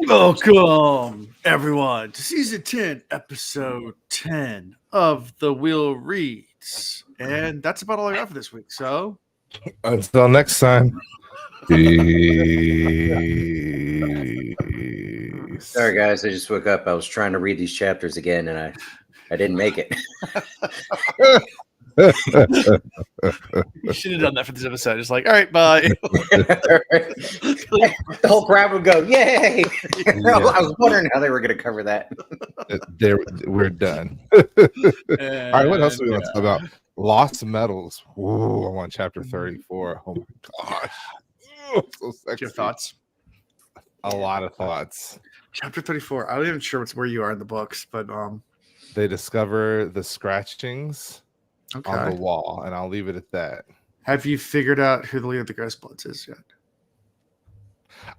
Welcome, everyone, to Season 10, Episode 10 of The Wheel Reads. And that's about all I got for this week. So, until next time. Peace. Sorry, guys. I just woke up. I was trying to read these chapters again, and I didn't make it. you should have done that for this episode. Just like, all right, bye. The whole crowd would go, yay! I was wondering how they were going to cover that. We're done. All right, what else do we want to talk about? Lost Metals. Ooh, I'm on chapter 34. Oh my gosh. So sexy. Your thoughts? A lot of thoughts. Chapter 34. I'm not even sure where you are in the books, but they discover the scratchings on the wall, and I'll leave it at that. Have you figured out who the leader of the Ghostbloods is yet?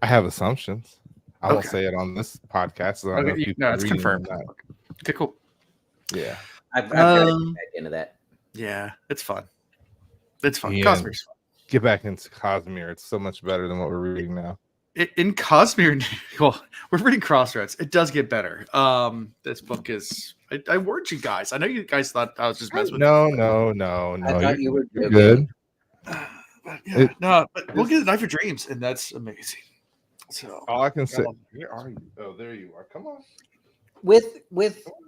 I have assumptions. I won't say it on this podcast. So no, it's confirmed. Okay, cool. Yeah. I've got to get back into that. Yeah, it's fun. It's fun. Ian, Cosmere's fun. Get back into Cosmere. It's so much better than what we're reading now. In Cosmere, well, we're reading Crossroads. It does get better. This book is. I warned you guys. I know you guys thought I was just messing with you. No. I thought you were good. But we'll get a Knife of Dreams, and that's amazing. So all I can say. Where are you? Oh, there you are. Come on. With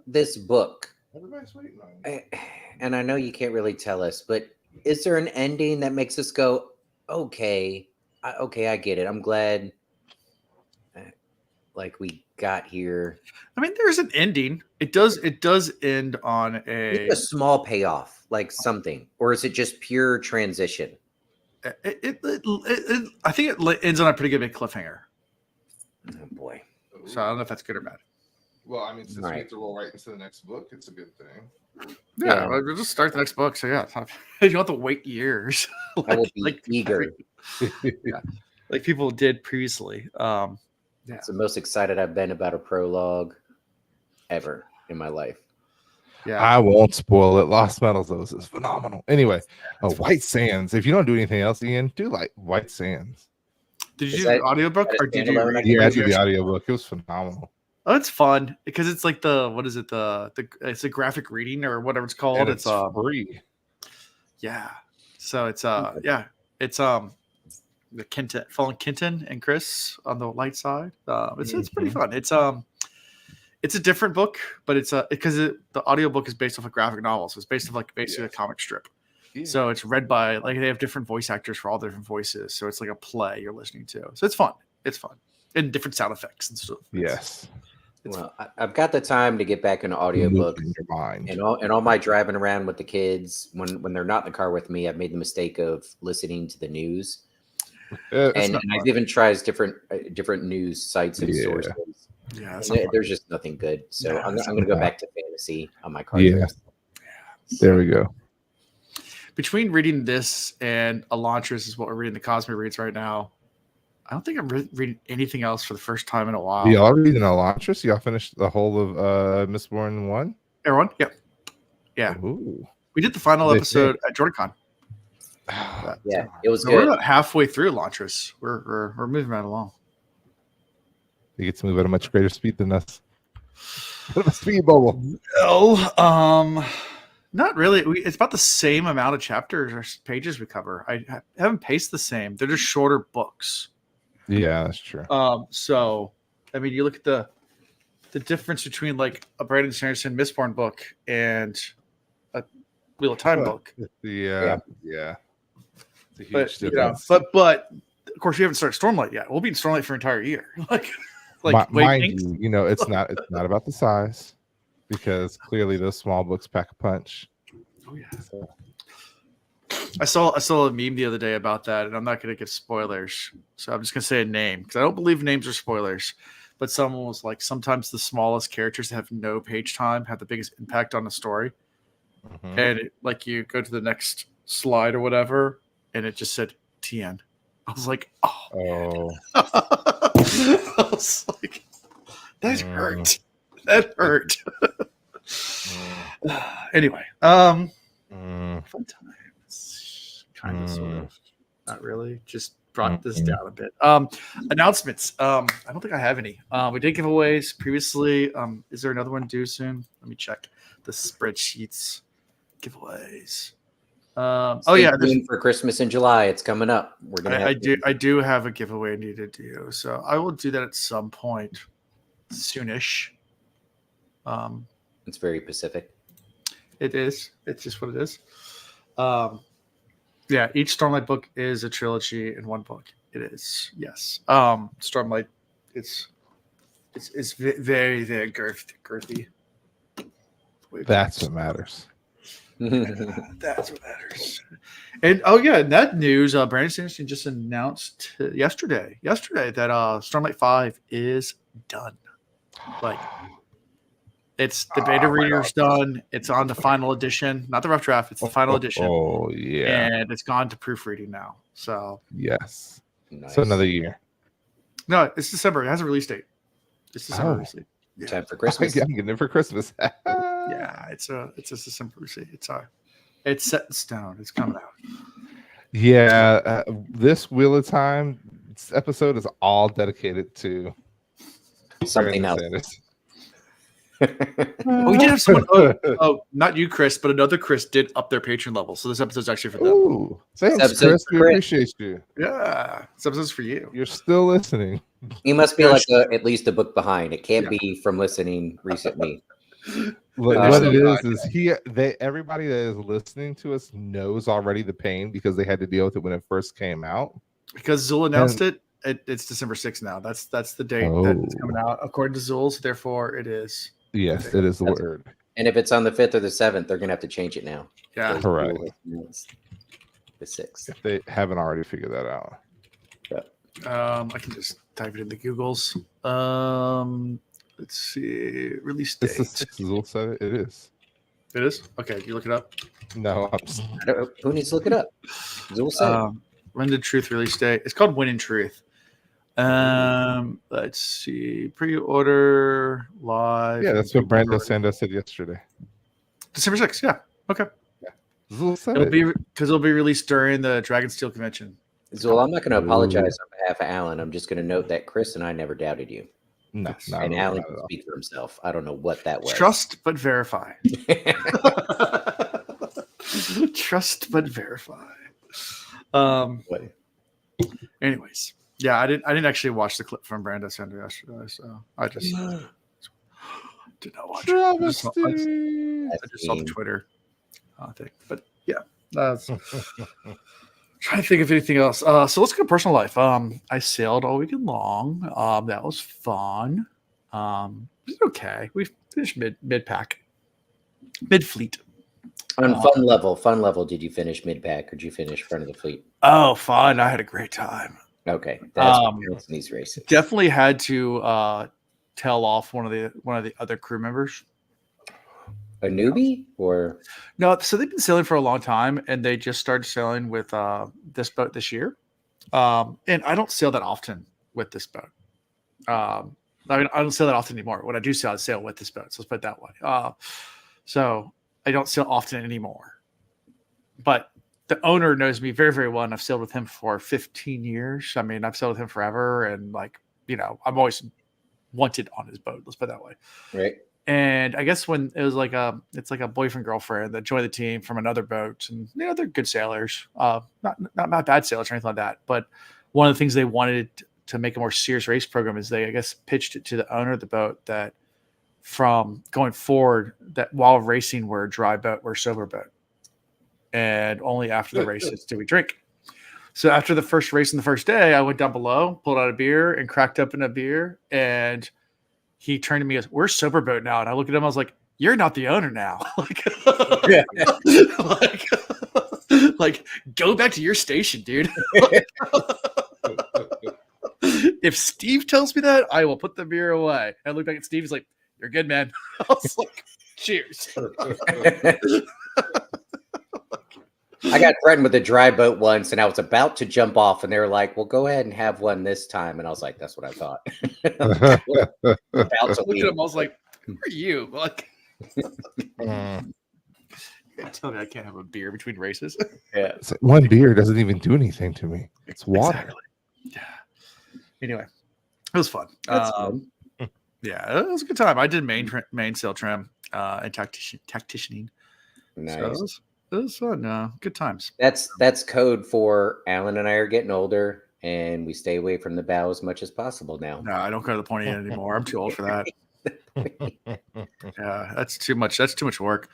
this book, everybody's waiting on you. And I know you can't really tell us, but is there an ending that makes us go, okay, I get it. I'm glad. Like we got here. I mean, there's an ending. It does end on a small payoff, like something, or is it just pure transition? I think it ends on a pretty good big cliffhanger. Oh boy! So I don't know if that's good or bad. Well, I mean, since we have to roll right into the next book, it's a good thing. Yeah, we'll just start the next book. So yeah, you don't have to wait years. I will be eager. Like people did previously. It's the most excited I've been about a prologue ever in my life. Yeah, I won't spoil it. Lost Metals, though, is phenomenal. Anyway, White Sands. If you don't do anything else, Ian, do like White Sands. Did you do the audiobook or did you? Yeah, I did the audiobook. It was phenomenal. Oh, it's fun because it's like what is it? It's a graphic reading or whatever it's called. And it's free. Yeah. So it's the Fallen Kenton and Chris on the light side. It's pretty fun. It's a different book, but it's because the audiobook is based off a graphic novel, so it's based off basically a comic strip. Yeah. So it's read by they have different voice actors for all the different voices. So it's like a play you're listening to. So it's fun. It's fun. And different sound effects and stuff. Yes. Well, I've got the time to get back into audiobook in your mind. And all my driving around with the kids when they're not in the car with me, I've made the mistake of listening to the news. And I've even tried different news sites and sources. Yeah, there's just nothing good. So I'm going to go back to fantasy on my car. Yeah. There we go. Between reading this and Elantris is what we're reading the Cosmere reads right now. I don't think I'm reading anything else for the first time in a while. Y'all reading Elantris? Y'all finished the whole of Mistborn 1? Everyone? Yep. Yeah. Ooh. We did the final episode at JordanCon. Yeah, it was good. We're about halfway through Elantris. We're moving right along. You get to move at a much greater speed than us. Speed bubble. No, not really. It's about the same amount of chapters or pages we cover. I haven't paced the same. They're just shorter books. Yeah, that's true. So I mean, you look at the difference between like a Brandon Sanderson Mistborn book and a Wheel of Time book. Yeah. It's a huge difference. But of course, we haven't started Stormlight yet. We'll be in Stormlight for an entire year. Mind you, it's not about the size because clearly those small books pack a punch. Oh yeah. So. I saw a meme the other day about that, and I'm not going to give spoilers, so I'm just going to say a name because I don't believe names are spoilers. But someone was like, sometimes the smallest characters that have no page time have the biggest impact on the story. Mm-hmm. And you go to the next slide or whatever, and it just said TN. I was like, oh. I was like, that hurt. That hurt. Anyway, fun times. Kind of, sort of. Not really. Just brought this down a bit. Announcements. I don't think I have any. We did giveaways previously. Is there another one due soon? Let me check the spreadsheets. Giveaways. Stay tuned for Christmas in July. It's coming up. We're gonna. I do have a giveaway I need to do, so I will do that at some point soonish. It's very Pacific. It is. It's just what it is. Yeah, each Stormlight book is a trilogy in one book. It is. Yes. Stormlight. It's very very girthy. That's what matters. That's what matters. And in that news, Brandon Sanderson just announced yesterday that Stormlight 5 is done. Like, it's the beta reader's done. It's on the final edition, not the rough draft. It's the final edition. Oh yeah, and it's gone to proofreading now. So yes, nice. So another year. No, it's December. It has a release date. It's December release date. Yeah. Time for Christmas. I'm getting it for Christmas. Yeah, it's a December release date. It's set in stone. It's coming out. Yeah, this Wheel of Time episode is all dedicated to something else. We did have someone. Not you, Chris, but another Chris did up their Patreon level. So this episode's actually for them. Ooh, thanks, Chris. We appreciate you. Yeah, this episode's for you. You're still listening. You must be like at least a book behind. It can't be from listening recently. What it is everybody that is listening to us knows already the pain because they had to deal with it when it first came out. Because Zul announced it. It's December 6th now. That's the date that it's coming out according to Zul. So therefore, it is. Yes, it is the word. And if it's on the 5th or the 7th, they're gonna have to change it now. Yeah, correct. The 6th. If they haven't already figured that out. I can just type it in the Googles. Let's see. Release date. Zul said it is. It is? Okay, you look it up? No. Who needs to look it up? Zul said When did Truth release date? It's called When in Truth. Let's see. Pre-order live. Yeah, that's what Brando Sando said yesterday. December 6th, yeah. Okay. Yeah. Zul said it'll be released during the Dragonsteel convention. Zul, I'm not going to apologize on behalf of Alan. I'm just going to note that Chris and I never doubted you. No, and Alan can speak for himself. I don't know what that was. Trust but verify. Trust but verify. Anyways, yeah, I didn't actually watch the clip from Brando Sando yesterday, so I just did not watch it. I just saw the Twitter thing, but yeah, that's. Trying to think of anything else. So let's go personal life. I sailed all weekend long. That was fun. It was okay. We finished mid-pack, mid-fleet. On fun level, did you finish mid-pack or did you finish front of the fleet? Oh, fun! I had a great time. Okay, that's what counts in these races. Definitely had to tell off one of the other crew members. A newbie or no? So they've been sailing for a long time, and they just started sailing with this boat this year. And I don't sail that often with this boat. I don't sail that often anymore. When I do sail, I sail with this boat. So let's put it that way. So I don't sail often anymore. But the owner knows me very, very well, and I've sailed with him for 15 years. I mean, I've sailed with him forever, and I'm always wanted on his boat. Let's put it that way. Right. And I guess when it was it's like a boyfriend girlfriend that joined the team from another boat, and they're good sailors, not bad sailors or anything like that. But one of the things they wanted to make a more serious race program is they, I guess, pitched it to the owner of the boat that from going forward, that while racing we're a dry boat, we're a sober boat, and only after the races do we drink. So after the first race on the first day, I went down below, pulled out a beer, and cracked open a beer, and he turned to me and goes, "We're a sober boat now." And I looked at him. I was like, "You're not the owner now. like, go back to your station, dude." If Steve tells me that, I will put the beer away. And I look back at Steve. He's like, "You're good, man." I was like, "Cheers." I got threatened with a dry boat once, and I was about to jump off, and they were like, "Well, go ahead and have one this time." And I was like, "That's what I thought." I looked at him. I was like, "Who are you?" Like, tell me I can't have a beer between races. Yeah, one beer doesn't even do anything to me. It's water. Anyway, it was fun. That's fun. Yeah, it was a good time. I did main sail trim and tacticianing. Nice. So it was fun. Good times. That's code for Alan and I are getting older, and we stay away from the bow as much as possible now. No, I don't go to the pointy end anymore. I'm too old for that. Yeah, that's too much. That's too much work.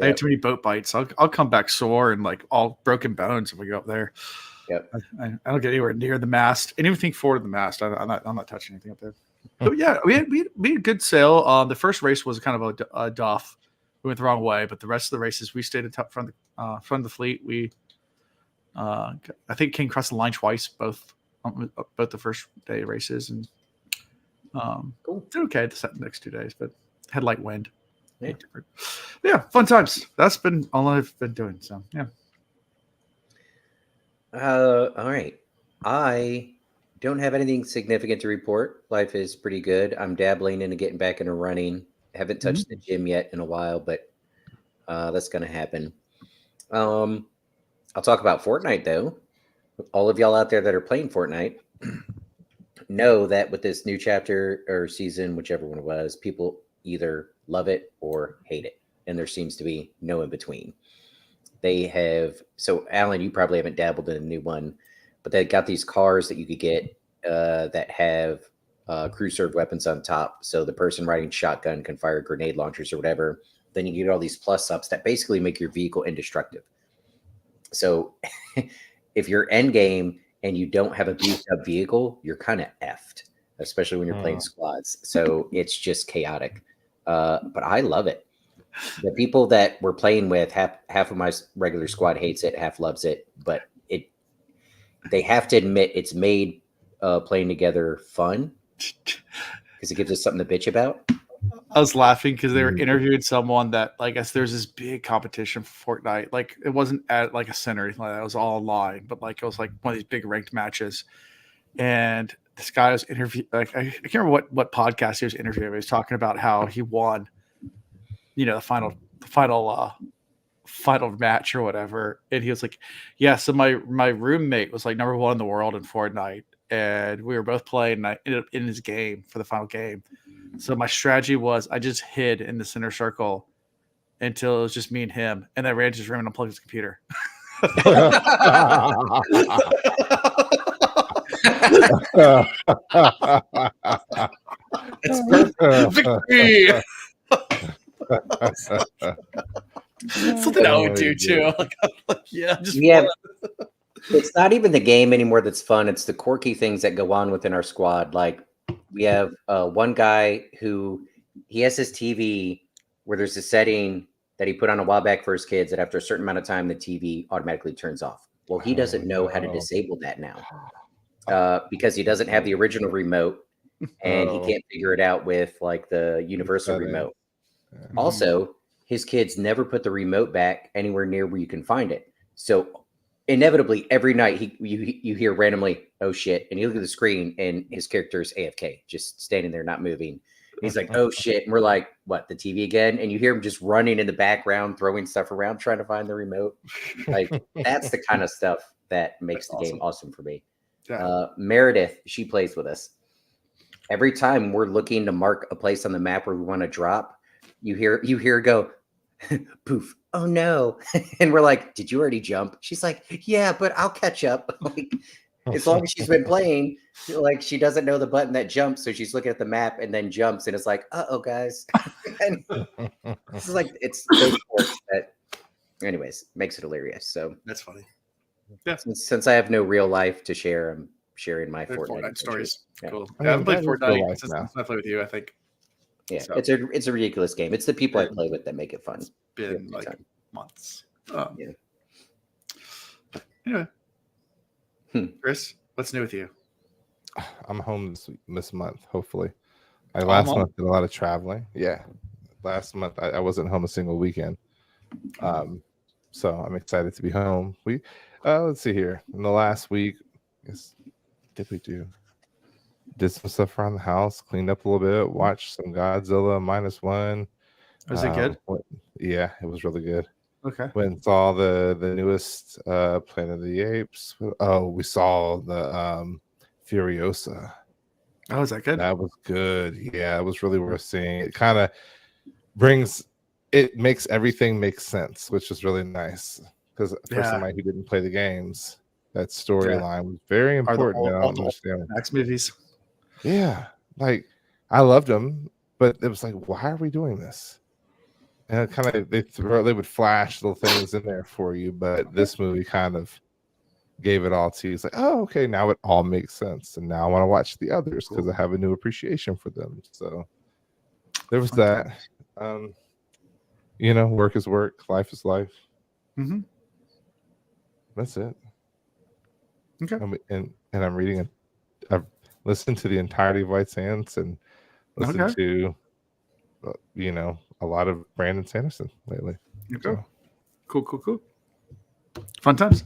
I have too many boat bites. I'll come back sore and like all broken bones if we go up there. Yep. I don't get anywhere near the mast. Anything forward of the mast, I'm not touching anything up there. But yeah, we had a good sail. The first race was kind of a duff. We went the wrong way, but the rest of the races we stayed at top front of the fleet. We I think came across the line twice, both the first day races, and cool. Did okay the next 2 days, but had light wind. Yeah, fun times. That's been all I've been doing. So yeah. All right. I don't have anything significant to report. Life is pretty good. I'm dabbling into getting back into running. Haven't touched the gym yet in a while, but that's going to happen. I'll talk about Fortnite, though. All of y'all out there that are playing Fortnite know that with this new chapter or season, whichever one it was, people either love it or hate it. And there seems to be no in between. They have, so Alan, you probably haven't dabbled in a new one, but they got these cars that you could get that have crew served weapons on top. So the person riding shotgun can fire grenade launchers or whatever. Then you get all these plus ups that basically make your vehicle indestructible. So if you're end game and you don't have a beefed up vehicle, you're kind of effed, especially when you're playing squads. So it's just chaotic. But I love it. The people that we're playing with, half of my regular squad hates it, half loves it. But they have to admit it's made playing together fun because it gives us something to bitch about. I was laughing because they were interviewing someone that, like, I guess there's this big competition for Fortnite. Like, it wasn't at like a center or anything like that. It was all online, but like it was like one of these big ranked matches. And this guy was interviewed. Like, I can't remember what podcast he was interviewing. He was talking about how he won, the final match or whatever. And he was like, "Yeah, so my roommate was like number 1 in the world in Fortnite, and we were both playing. And I ended up in his game for the final game. So my strategy was I just hid in the center circle until it was just me and him, and I ran to his room and unplugged his computer." It's perfect. Victory. Something I would do too. It's not even the game anymore that's fun. It's the quirky things that go on within our squad. Like we have one guy who he has his TV where there's a setting that he put on a while back for his kids that after a certain amount of time, the TV automatically turns off. Well, he doesn't know how to disable that now because he doesn't have the original remote and he can't figure it out with like the universal remote. Also, his kids never put the remote back anywhere near where you can find it. So inevitably, every night you hear randomly, "Oh shit!" and you look at the screen and his character is AFK, just standing there, not moving. He's like, "Oh shit!" and we're like, "What? The TV again?" And you hear him just running in the background, throwing stuff around, trying to find the remote. Like that's the kind of stuff that makes the game awesome for me. Yeah. Meredith, she plays with us. Every time we're looking to mark a place on the map where we want to drop, you hear her go, "Poof! Oh no!" And we're like, "Did you already jump?" She's like, "Yeah, but I'll catch up." Like, as long as she's been playing, like she doesn't know the button that jumps, so she's looking at the map and then jumps, and it's like, "Uh-oh, guys!" And it's like it's those quirks that, anyways, makes it hilarious. So that's funny. Yeah. Since I have no real life to share, I'm sharing my Fortnite stories. Yeah. Cool. I haven't played Fortnite since I played with you, I think. Yeah, so. It's a ridiculous game. It's the people I play with that make it fun. It's been like months. Yeah. Anyway. Chris, what's new with you? I'm home this month, hopefully. Last month did a lot of traveling. Yeah. Last month I wasn't home a single weekend. So I'm excited to be home. We let's see here. In the last week, did some stuff around the house, cleaned up a little bit, watched some Godzilla -1. Was it good? Yeah, it was really good. Okay. Went and saw the newest Planet of the Apes. Oh, we saw the Furiosa. Oh, is that good? That was good. Yeah, it was really worth seeing. It kind of makes everything make sense, which is really nice. Because for somebody who didn't play the games, that storyline was very important. I don't understand. Max movies. Yeah, like I loved them, but it was like, why are we doing this? And it kind of they would flash little things in there for you, but this movie kind of gave it all to you. It's like, oh, okay, now it all makes sense, and now I want to watch the others because I have a new appreciation for them. So there was that. Work is work, life is life. Mm-hmm. That's it. Okay. And I'm reading I've listened to the entirety of White Sands and listened to a lot of Brandon Sanderson lately. Okay. So. Cool. Fun times.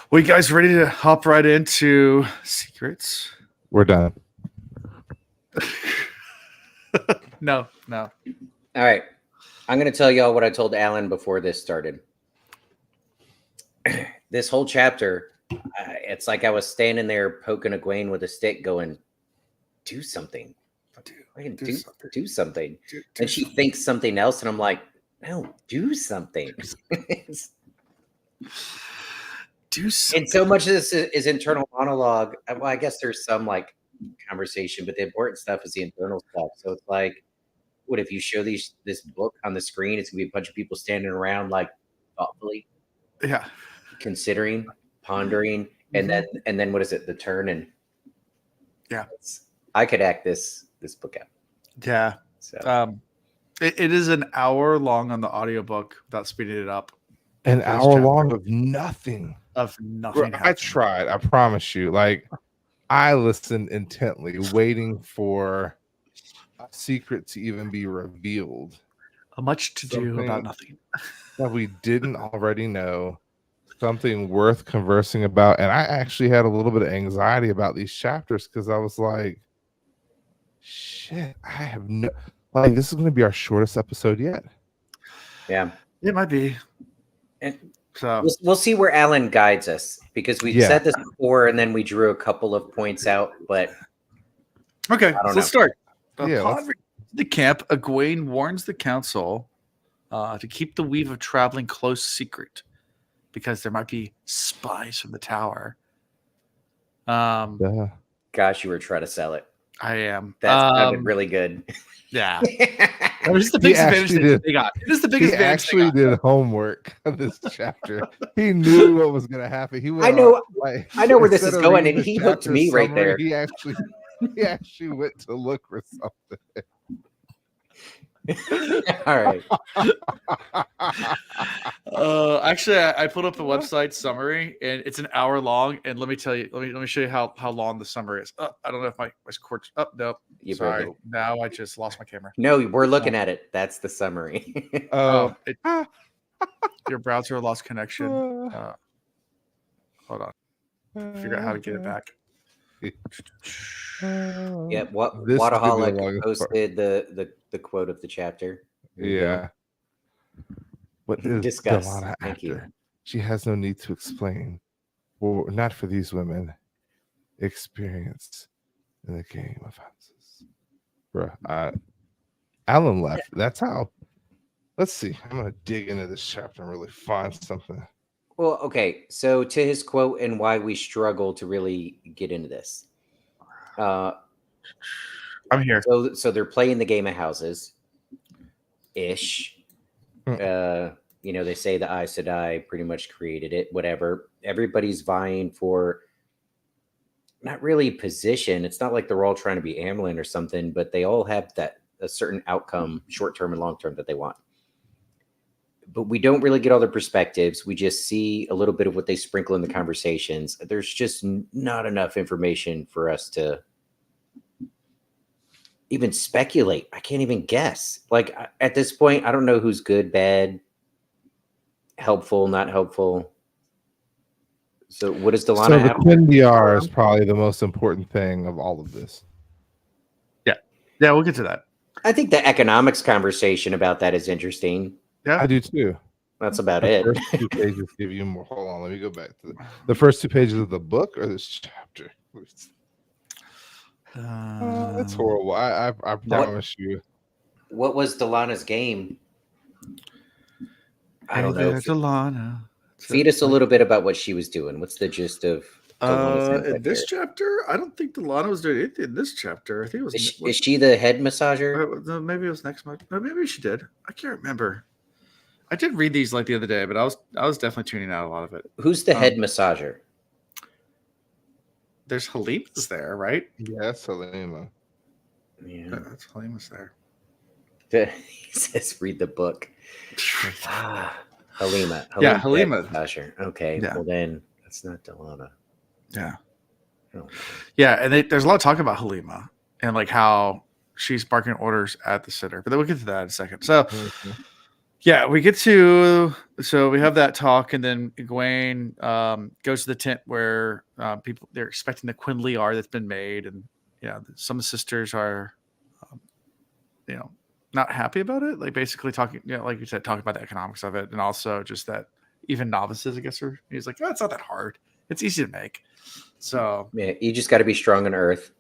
Well, you guys ready to hop right into secrets? We're done. No. All right. I'm going to tell y'all what I told Alan before this started. This whole chapter, it's like I was standing there poking Egwene with a stick going, do something. Do something. And she thinks something else, and I'm like, no, do something. Do something. And so much of this is internal monologue. Well, I guess there's some like conversation, but the important stuff is the internal stuff. So it's like, what if you show this book on the screen? It's gonna be a bunch of people standing around like thoughtfully, considering, pondering, and then what is it? The turn and I could act this book out. Yeah. So it is an hour long on the audiobook without speeding it up. An hour long of nothing. I tried. I promise you. Like, I listened intently, waiting for a secret to even be revealed. Much to do about nothing that we didn't already know. Something worth conversing about. And I actually had a little bit of anxiety about these chapters because I was like, shit, I have this is going to be our shortest episode yet. Yeah, it might be. And so we'll see where Alan guides us, because we've said this before and then we drew a couple of points out, but okay, so let's start. The camp, Egwene warns the council to keep the weave of traveling close secret because there might be spies from the tower. Gosh, you were trying to sell it. I am. That sounded really good. Yeah. That was the biggest advantage they got. It is the biggest advantage. He actually did homework on this chapter. He knew what was going to happen. I know where this is going, and he hooked me right there. He actually went to look for something. All right. Actually, I pulled up the website summary, and it's an hour long. And let me tell you, let me show you how long the summary is. I don't know if my cord's up. Nope. Sorry. Now I just lost my camera. No, we're looking at it. That's the summary. Your browser lost connection. Hold on. Figure out how to get it back. Yeah, Wadaholic posted the quote of the chapter. Yeah. What is discuss? Thank you. She has no need to explain, or not for these women, experienced in the game of houses. Bruh, Alan left. That's how. Let's see. I'm gonna dig into this chapter and really find something. Well, okay. So to his quote and why we struggle to really get into this. I'm here. So they're playing the game of houses ish. They say the Aes Sedai pretty much created it, whatever. Everybody's vying for not really position. It's not like they're all trying to be Amlin or something, but they all have a certain outcome, short term and long term, that they want. But we don't really get all their perspectives. We just see a little bit of what they sprinkle in the conversations. There's just not enough information for us to even speculate. I can't even guess. Like, at this point, I don't know who's good, bad, helpful, not helpful. So what does Delana have? So the cuendillar is probably the most important thing of all of this. Yeah, we'll get to that. I think the economics conversation about that is interesting. Yeah, I do too. That's about it. The first 2 pages give you more. Hold on, let me go back to the first 2 pages of the book or this chapter. It's horrible. I promise you. What was Delana's game? I don't know. Delana. Feed us a little bit about what she was doing. What's the gist of Delana's in this chapter? I don't think Delana was doing anything in this chapter. I think it was. Is she the head massager? Maybe it was next month. No, maybe she did. I can't remember. I did read these like the other day, but I was definitely tuning out a lot of it. Who's the head massager? There's Halima's there, right? Yes, Halima. Yeah, that's Halima's there. He says, "Read the book." Halima. Yeah, Halima. Massager. Okay, yeah. Well then that's not Delana. Yeah. Yeah, and there's a lot of talk about Halima and like how she's barking orders at the center, but then we'll get to that in a second. So. Yeah, we get to we have that talk, and then Egwene goes to the tent where they're expecting the cuendillar that's been made, and some of the sisters are, not happy about it. Like basically talking, like you said, talking about the economics of it, and also just that even novices, I guess, he's like, it's not that hard. It's easy to make. So yeah, you just got to be strong on Earth.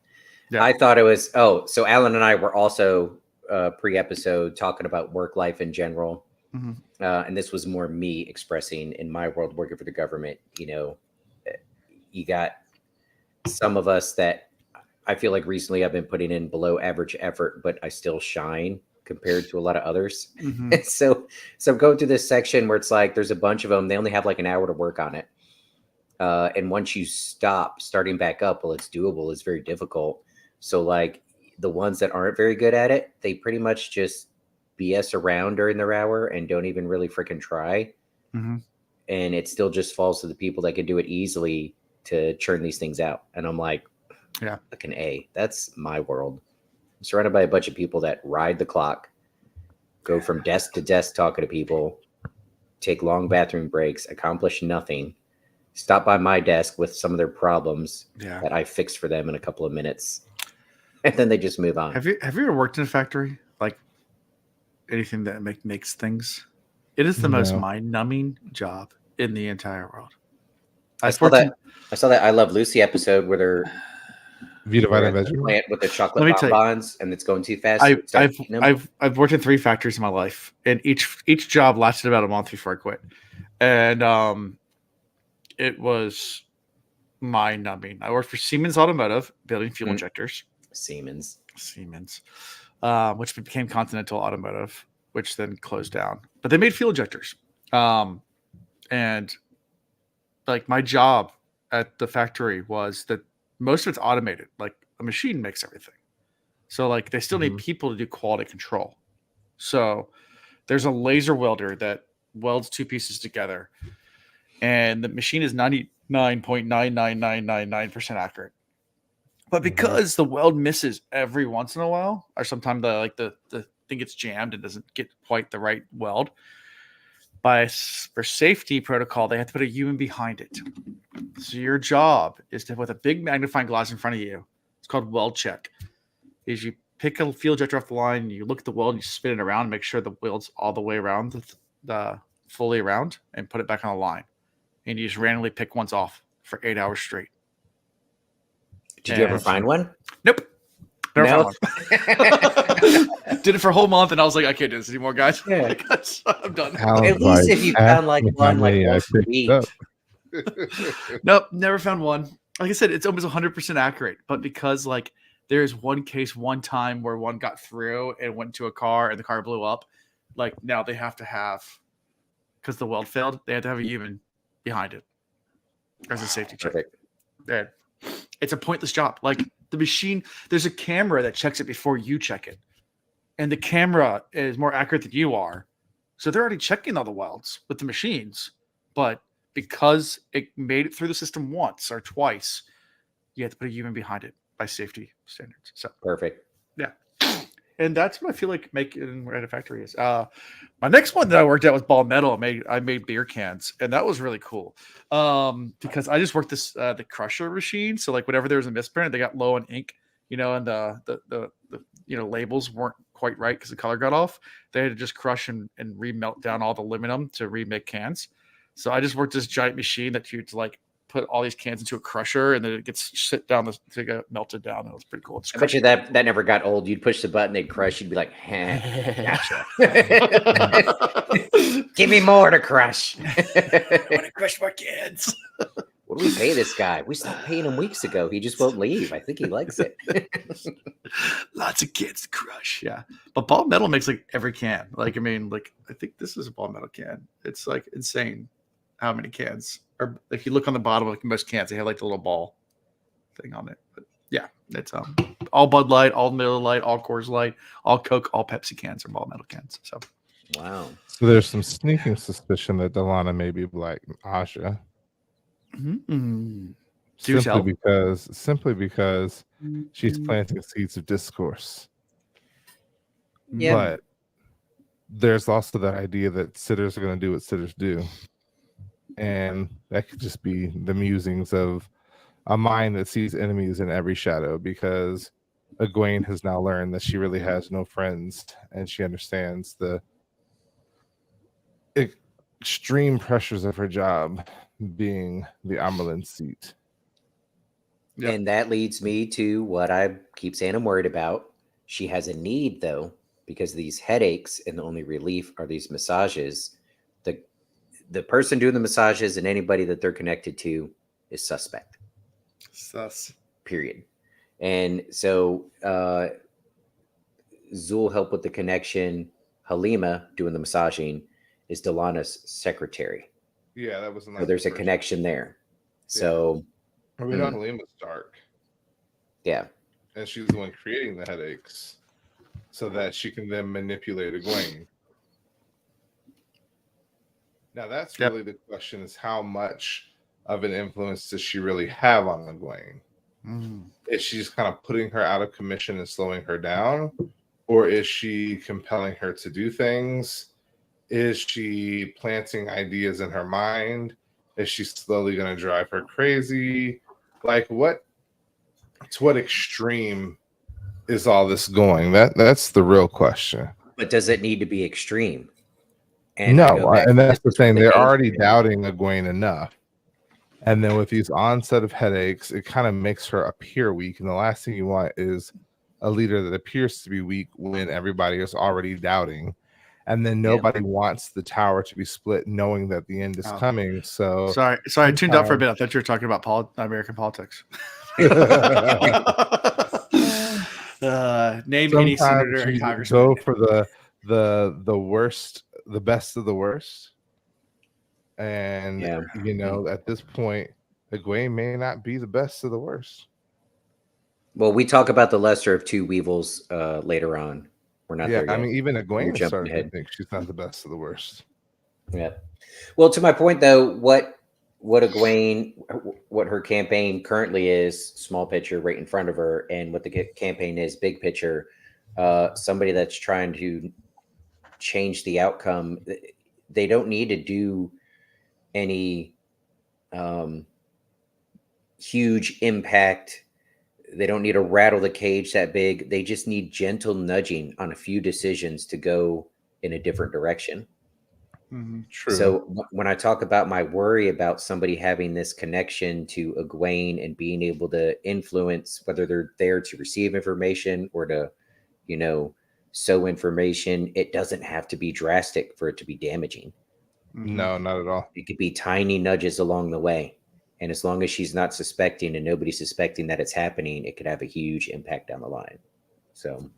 Yeah. I thought it was. Oh, so Alan and I were also pre-episode talking about work life in general. Mm-hmm. And this was more me expressing in my world working for the government. You got some of us that I feel like recently I've been putting in below average effort, but I still shine compared to a lot of others. Mm-hmm. And so I'm going through this section where it's like there's a bunch of them. They only have like an hour to work on it. And once you starting back up, well, it's doable. It's very difficult. So like the ones that aren't very good at it, they pretty much just BS around during their hour and don't even really freaking try. Mm-hmm. And it still just falls to the people that can do it easily to churn these things out. And I'm like, like an A. That's my world. I'm surrounded by a bunch of people that ride the clock, go from desk to desk talking to people, take long bathroom breaks, accomplish nothing, stop by my desk with some of their problems that I fix for them in a couple of minutes. And then they just move on. Have you ever worked in a factory? Like anything that makes things? It is the most mind-numbing job in the entire world. I saw that I Love Lucy episode where they're plant with the chocolate bonbons and it's going too fast. I've worked in 3 factories in my life, and each job lasted about a month before I quit. And it was mind-numbing. I worked for Siemens Automotive, building fuel injectors. Siemens, which became Continental Automotive, which then closed down. But they made fuel injectors. And like my job at the factory was that most of it's automated. Like a machine makes everything. So like they still need people to do quality control. So there's a laser welder that welds 2 pieces together. And the machine is 99.99999% accurate. But because the weld misses every once in a while, or sometimes the thing gets jammed and doesn't get quite the right weld, for safety protocol, they have to put a human behind it. So your job is to, with a big magnifying glass in front of you, it's called weld check, is you pick a fuel injector off the line, you look at the weld, and you spin it around, make sure the weld's all the way around, fully around, and put it back on the line. And you just randomly pick ones off for 8 hours straight. Did you ever find one? Nope. Never found one. Did it for a whole month, and I was like, I can't do this anymore, guys. Yeah. I'm done. At least if you found like one, like once a week. Nope, never found one. Like I said, it's almost 100% accurate, but because like there's one case one time where one got through and went to a car and the car blew up, like now they have to have, because the weld failed, they have to have a human behind it as a safety check. Yeah. It's a pointless job. Like the machine, there's a camera that checks it before you check it. And the camera is more accurate than you are. So they're already checking all the welds with the machines. But because it made it through the system once or twice, you have to put a human behind it by safety standards. So perfect. Yeah. And that's what I feel like making at a factory is. My next one that I worked at was Ball Metal. I made beer cans, and that was really cool. Because I just worked the crusher machine. So like whenever there was a misprint, they got low on ink, and the labels weren't quite right because the color got off. They had to just crush and remelt down all the aluminum to remake cans. So I just worked this giant machine that you'd like put all these cans into a crusher, and then it gets shit down to get melted down. It was pretty cool. I bet you that never got old. You'd push the button, they'd crush. You'd be like, gotcha. Give me more to crush. I want to crush more cans. What do we pay this guy? We stopped paying him weeks ago. He just won't leave. I think he likes it. Lots of cans to crush. Yeah. But Ball Metal makes like every can. Like, I mean, like, I think this is a Ball Metal can. It's like insane how many cans. Or if you look on the bottom of like most cans, they have like the little ball thing on it. But yeah, it's all Bud Light, all Miller Light, all Coors Light, all Coke, all Pepsi cans are Ball Metal cans. So wow. So there's some sneaking suspicion that Delana may be like Aja. Mm-hmm. Simply because she's planting seeds of discourse. Yeah. But there's also that idea that sitters are going to do what sitters do. And that could just be the musings of a mind that sees enemies in every shadow, because Egwene has now learned that she really has no friends, and she understands the extreme pressures of her job being the Amelin seat. Yep. And that leads me to what I keep saying I'm worried about. She has a need, though, because of these headaches, and the only relief are these massages. The person doing the massages and anybody that they're connected to is suspect. Sus. Period. And so Zul helped with the connection. Halima doing the massaging is Delana's secretary. Yeah, that was so there's a connection there. So we know Halima's dark. Yeah. And she's the one creating the headaches so that she can then manipulate Egwene. Now that's really the question, is how much of an influence does she really have on Egwene? Is she just kind of putting her out of commission and slowing her down? Or is she compelling her to do things? Is she planting ideas in her mind? Is she slowly going to drive her crazy? Like, to what extreme is all this going? That's the real question. But does it need to be extreme? And that's the thing. They're already doubting Egwene enough. And then with these onset of headaches, it kind of makes her appear weak. And the last thing you want is a leader that appears to be weak when everybody is already doubting. And then nobody wants the tower to be split, knowing that the end is coming. So sorry, I tuned out for a bit. I thought you were talking about American politics. Name any senator and congressman. Go for the worst, the best of the worst. And at this point, Egwene may not be the best of the worst. Well, we talk about the lesser of two weevils later on. We're not there yet. I mean, even Egwene is starting to think she's not the best of the worst. Yeah. Well, to my point, though, what Egwene, what her campaign currently is, small picture right in front of her, and what the campaign is, big picture, somebody that's trying to change the outcome, they don't need to do any huge impact. They don't need to rattle the cage that big. They just need gentle nudging on a few decisions to go in a different direction. True. So when I talk about my worry about somebody having this connection to Egwene and being able to influence whether they're there to receive information or to, sow information, it doesn't have to be drastic for it to be damaging. No, not at all. It could be tiny nudges along the way. And as long as she's not suspecting and nobody's suspecting that it's happening, it could have a huge impact down the line. So,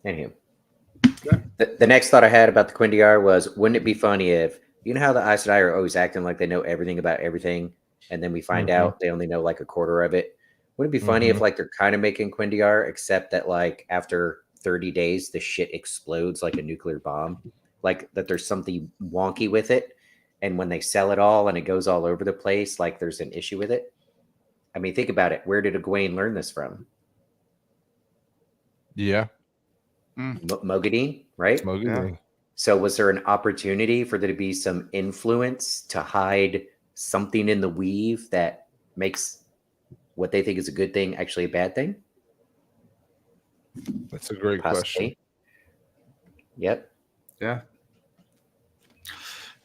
anywho. The next thought I had about the cuendillar was, wouldn't it be funny if, how the Aes Sedai are always acting like they know everything about everything, and then we find out they only know like a quarter of it? Wouldn't it be funny if like they're kind of making cuendillar, except that like after 30 days, the shit explodes like a nuclear bomb? Like that there's something wonky with it. And when they sell it all and it goes all over the place, like there's an issue with it. I mean, think about it. Where did Egwene learn this from? Yeah. Mogadine, right? Mogadine. Yeah. So was there an opportunity for there to be some influence to hide something in the weave that makes what they think is a good thing actually a bad thing? That's a great question. Yep. Yeah.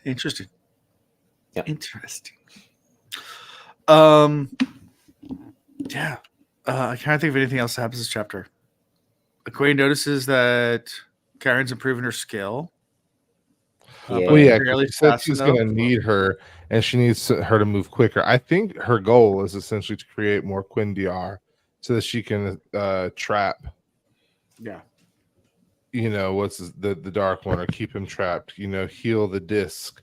Interesting. Yep. Interesting. Yeah. I can't think of anything else that happens this chapter. Egwene notices that Karen's improving her skill. Yeah. Well, yeah, 'cause Barely she said fast she's enough. going to need her, and she needs her to move quicker. I think her goal is essentially to create more cuendillar so that she can trap. Yeah. What's the dark one, or keep him trapped. Heal the disc.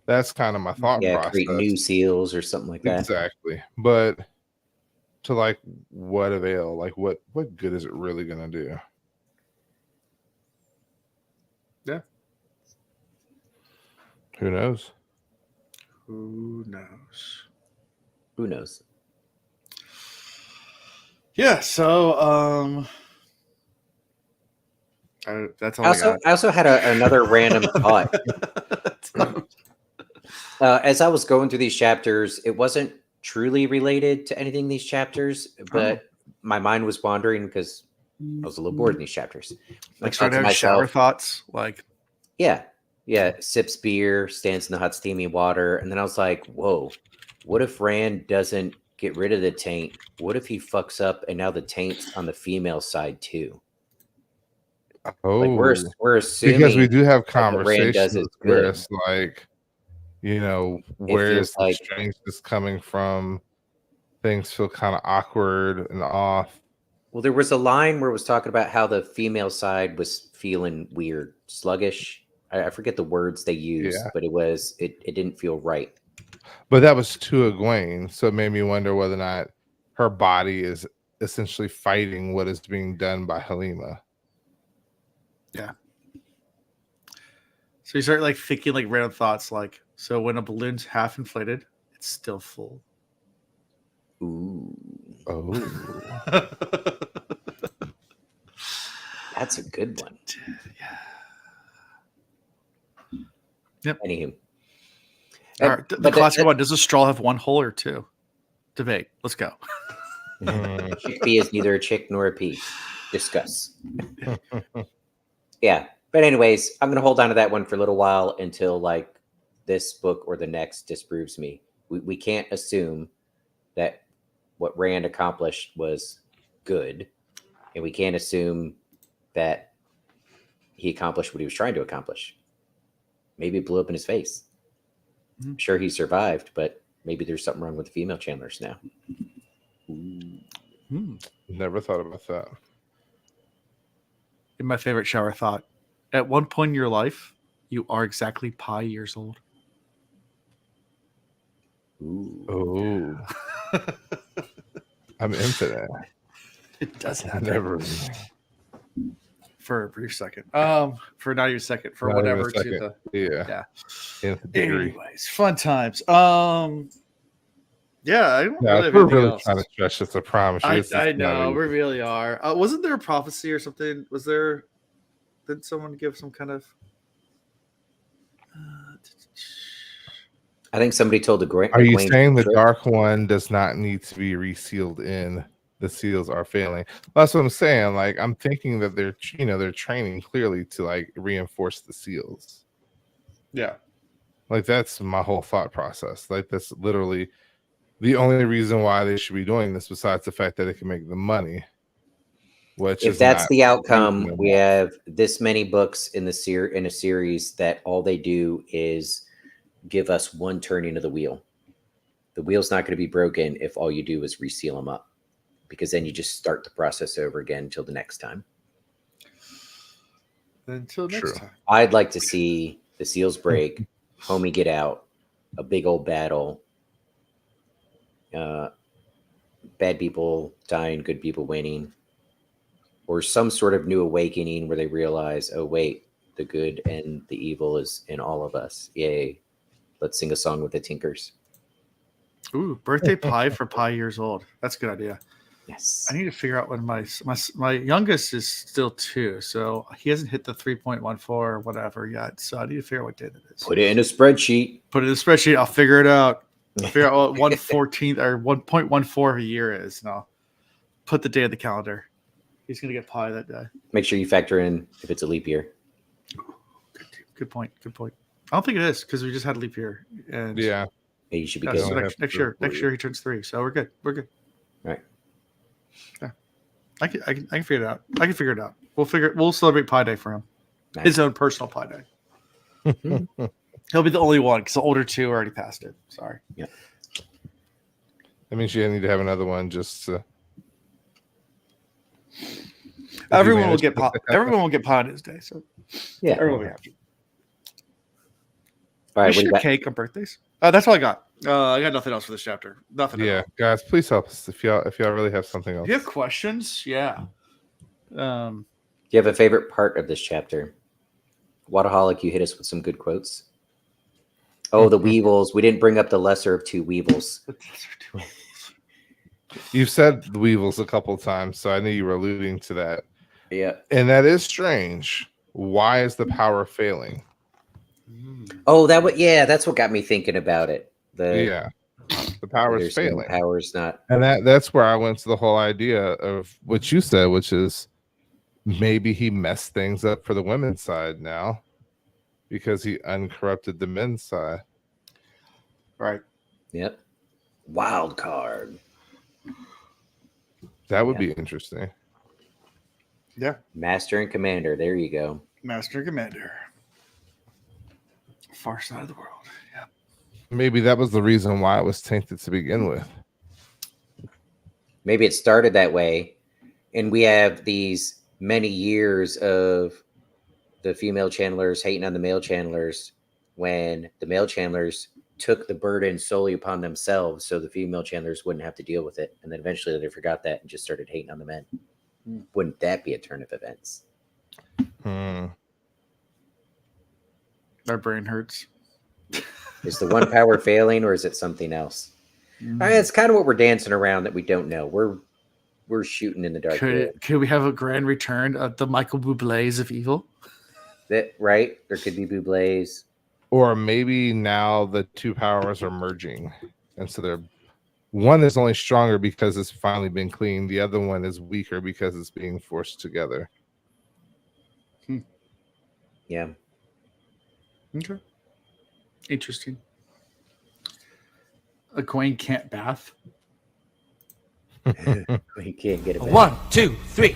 That's kind of my thought process. Create new seals or something like that. Exactly, but to like what avail? Like what good is it really going to do? Yeah. Who knows? Who knows? Who knows? Yeah. So, that's all I got. I also had another random thought. As I was going through these chapters, it wasn't truly related to anything in these chapters, but my mind was wandering because I was a little bored in these chapters. Like starting to have shower thoughts, like yeah, sips beer, stands in the hot steamy water, and then I was like, whoa, what if Rand doesn't get rid of the taint? What if he fucks up and now the taint's on the female side too? Oh, like we're assuming because we do have Rand does conversations is where good. it's like, where is the like strangeness coming from? Things feel kind of awkward and off. Well, there was a line where it was talking about how the female side was feeling weird, sluggish. I forget the words they used, but it didn't feel right. But that was to Egwene, so it made me wonder whether or not her body is essentially fighting what is being done by Halima. Yeah. So you start like thinking like random thoughts, like, so when a balloon's half inflated, it's still full. Ooh. Oh. That's a good one. Yeah. Yep. Anywho. All right, the classic one, does a straw have one hole or two? Debate. Let's go. Chickpea is neither a chick nor a pea. Discuss. Yeah. But anyways, I'm going to hold on to that one for a little while until like this book or the next disproves me. We can't assume that what Rand accomplished was good. And we can't assume that he accomplished what he was trying to accomplish. Maybe it blew up in his face. Mm-hmm. I'm sure he survived, but maybe there's something wrong with the female channelers now. Never thought about that. In my favorite shower thought, at one point in your life, you are exactly pi years old. Ooh. Oh. I'm into that. It does happen. Never. For a brief second. For not even a second. For not whatever. To the, yeah. Anyways, fun times. Yeah, I don't really have we're anything really else. trying to stretch this. I promise you. I know we really are. Wasn't there a prophecy or something? Was there? Did someone give some kind of? I think somebody told the great. Are you saying the Dark One does not need to be resealed in? The seals are failing. That's what I'm saying. Like, I'm thinking that they're training clearly to like reinforce the seals. Yeah. Like, that's my whole thought process. Like, that's literally the only reason why they should be doing this, besides the fact that it can make them money. Which, if that's the outcome, we have this many books in a series that all they do is give us one turning of the wheel. The wheel's not going to be broken if all you do is reseal them up, because then you just start the process over again until the next time. Until next time. I'd like to see the seals break, homie get out, a big old battle, bad people dying, good people winning, or some sort of new awakening where they realize, oh, wait, the good and the evil is in all of us. Yay. Let's sing a song with the Tinkers. Ooh, birthday pie for pi years old. That's a good idea. Yes. I need to figure out when my youngest is still 2, so he hasn't hit the 3.14 or whatever yet. So I need to figure out what day that is. Put it in a spreadsheet. I'll figure it out. I'll figure out what 1/14 or 1.14 a year is, and I'll put the day of the calendar. He's gonna get pie that day. Make sure you factor in if it's a leap year. Good point. I don't think it is, because we just had a leap year. And yeah. He should be Yeah, good. so next year he turns 3. So we're good. We're good. Right. Yeah. I can figure it out. I can figure it out. We'll celebrate Pi Day for him. Nice. His own personal Pi Day. He'll be the only one because the older 2 already passed it. Sorry. Yeah. That means you need to have another one just everyone will get Pi on his day. So yeah. everyone will have to. All right. We share cake on birthdays. That's all I got. I got nothing else for this chapter. Nothing. Yeah, guys, please help us if y'all really have something else. If you have questions, yeah. Do you have a favorite part of this chapter? Waterholic, you hit us with some good quotes. Oh, the Weevils. We didn't bring up the lesser of 2 Weevils. You've said the Weevils a couple of times, so I knew you were alluding to that. Yeah. And that is strange. Why is the power failing? Oh, that's what got me thinking about it. The power is failing. Power's not. And that's where I went to the whole idea of what you said, which is maybe he messed things up for the women's side now because he uncorrupted the men's side. Right. Yep. Wild card. That would be interesting. Yeah. Master and Commander. There you go. Master and Commander. Far side of the world. Yeah. Maybe that was the reason why it was tainted to begin with. Maybe it started that way. And we have these many years of the female channelers hating on the male channelers when the male channelers took the burden solely upon themselves so the female channelers wouldn't have to deal with it. And then eventually they forgot that and just started hating on the men. Wouldn't that be a turn of events? Our brain hurts. Is the one power failing or is it something else? It's kind of what we're dancing around that we don't know. We're shooting in the dark. Could we have a grand return of the Michael Bublé's of evil? Right? There could be Bublé's. Or maybe now the 2 powers are merging. And so one is only stronger because it's finally been cleaned. The other one is weaker because it's being forced together. Yeah. Okay. Interesting. Egwene can't bath. You can't get it back. 1, 2, 3.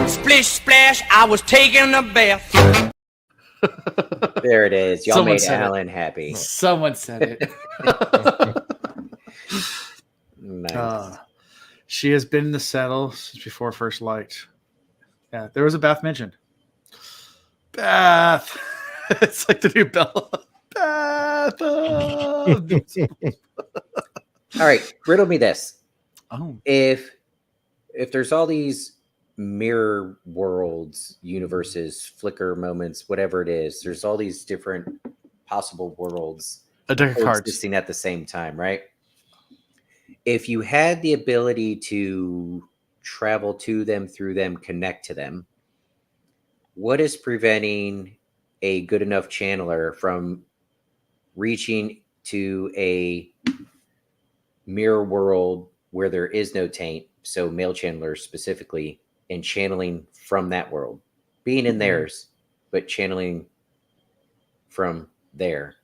Splish splash, I was taking a bath. There it is. Y'all made Alan happy. Someone said it. Nice. She has been in the saddle since before first light. Yeah, there was a bath mentioned. Bath. It's like the new Bella. Bath. All right, riddle me this. Oh. If there's all these mirror worlds, universes, flicker moments, whatever it is, there's all these different possible worlds existing at the same time, right? If you had the ability to travel to them, through them, connect to them, what is preventing a good enough channeler from reaching to a mirror world where there is no taint, so male channelers specifically, and channeling from that world, being in theirs, but channeling from there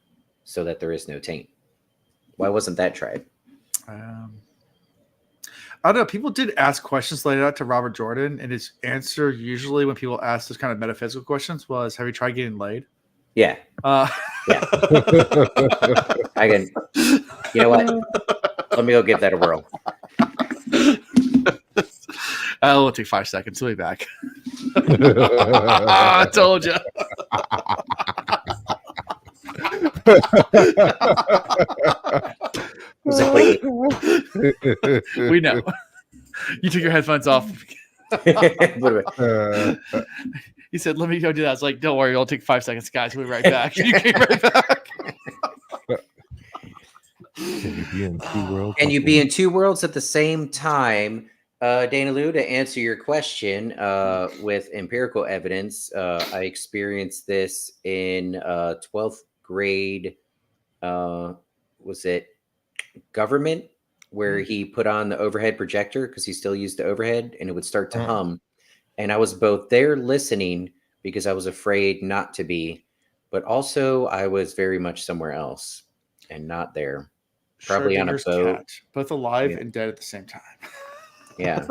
so that there is no taint? Why wasn't that tried? I don't know. People did ask questions like that to Robert Jordan, and his answer usually when people ask this kind of metaphysical questions was, "Have you tried getting laid?" Yeah. Yeah. I can. You know what? Let me go give that a whirl. I'll take 5 seconds. We'll be back. I told you. We know. You took your headphones off. He said, "Let me go do that." I was like, "Don't worry, it'll take 5 seconds, guys. We'll be right back." You came right back. Can you be in 2 worlds? Can you be in 2 worlds at the same time? Dana Lou, to answer your question with empirical evidence, I experienced this in 12th grade. Was it government, where he put on the overhead projector because he still used the overhead and it would start to hum. And I was both there listening because I was afraid not to be, but also I was very much somewhere else and not there. Probably on a Schrodinger's boat. cat, both alive Yeah. and dead at the same time. Yeah.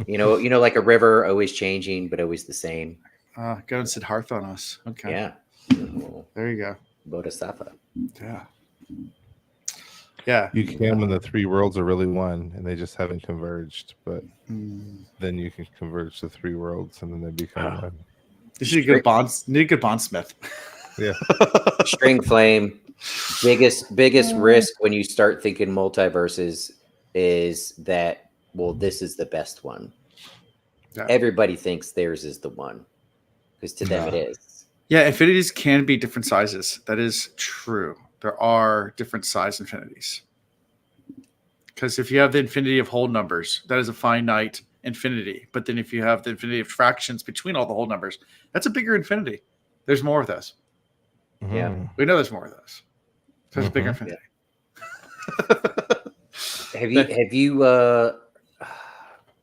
You know, like a river, always changing, but always the same. Go and Siddhartha on us. Okay. Yeah. There you go. Bodhisattva. Yeah. Yeah. You can when the three worlds are really one and they just haven't converged, but Mm. then you can converge the three worlds and then they become one. You need a good bondsmith. Yeah. String flame. Biggest risk when you start thinking multiverses is that, well, this is the best one. Yeah. Everybody thinks theirs is the one because to them it is. Yeah, infinities can be different sizes. That is true. There are different size infinities. Because if you have the infinity of whole numbers, that is a finite infinity. But then if you have the infinity of fractions between all the whole numbers, that's a bigger infinity. There's more of those. Yeah. We know there's more of those. So it's a bigger infinity. Have you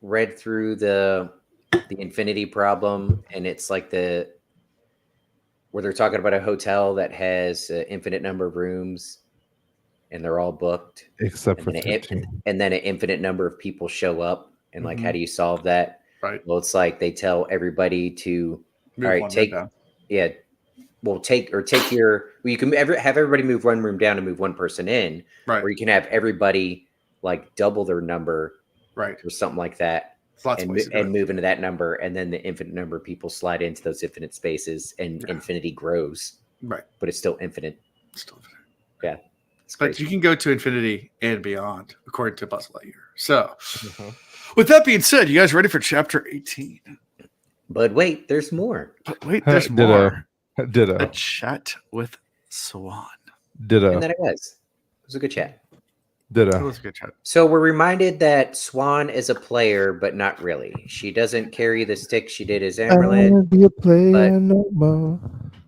read through the infinity problem? And it's like where they're talking about a hotel that has an infinite number of rooms and they're all booked. Except for and 15. and then an infinite number of people show up. And like, how do you solve that? Right. Well, it's like they tell everybody to Move all right, one take room down. yeah. Well, take your. Well, you can have everybody move one room down and move one person in, Right. or you can have everybody like double their number, Right. or something like that, There's lots of ways to do it. move into that number, and then the infinite number of people slide into those infinite spaces, and infinity grows. Right. But it's still infinite. Still infinite. Yeah, it's But crazy. you can go to infinity and beyond, according to Buzz Lightyear. So, with that being said, you guys ready for chapter 18? But wait, there's more. But wait, there's Ditto. more. Ditto. A chat with Swan. Ditto. And then it was a good chat. That Ditto. was a good chat. So we're reminded that Swan is a player, but not really. She doesn't carry the stick she did as Amaranth. Be a player but no more.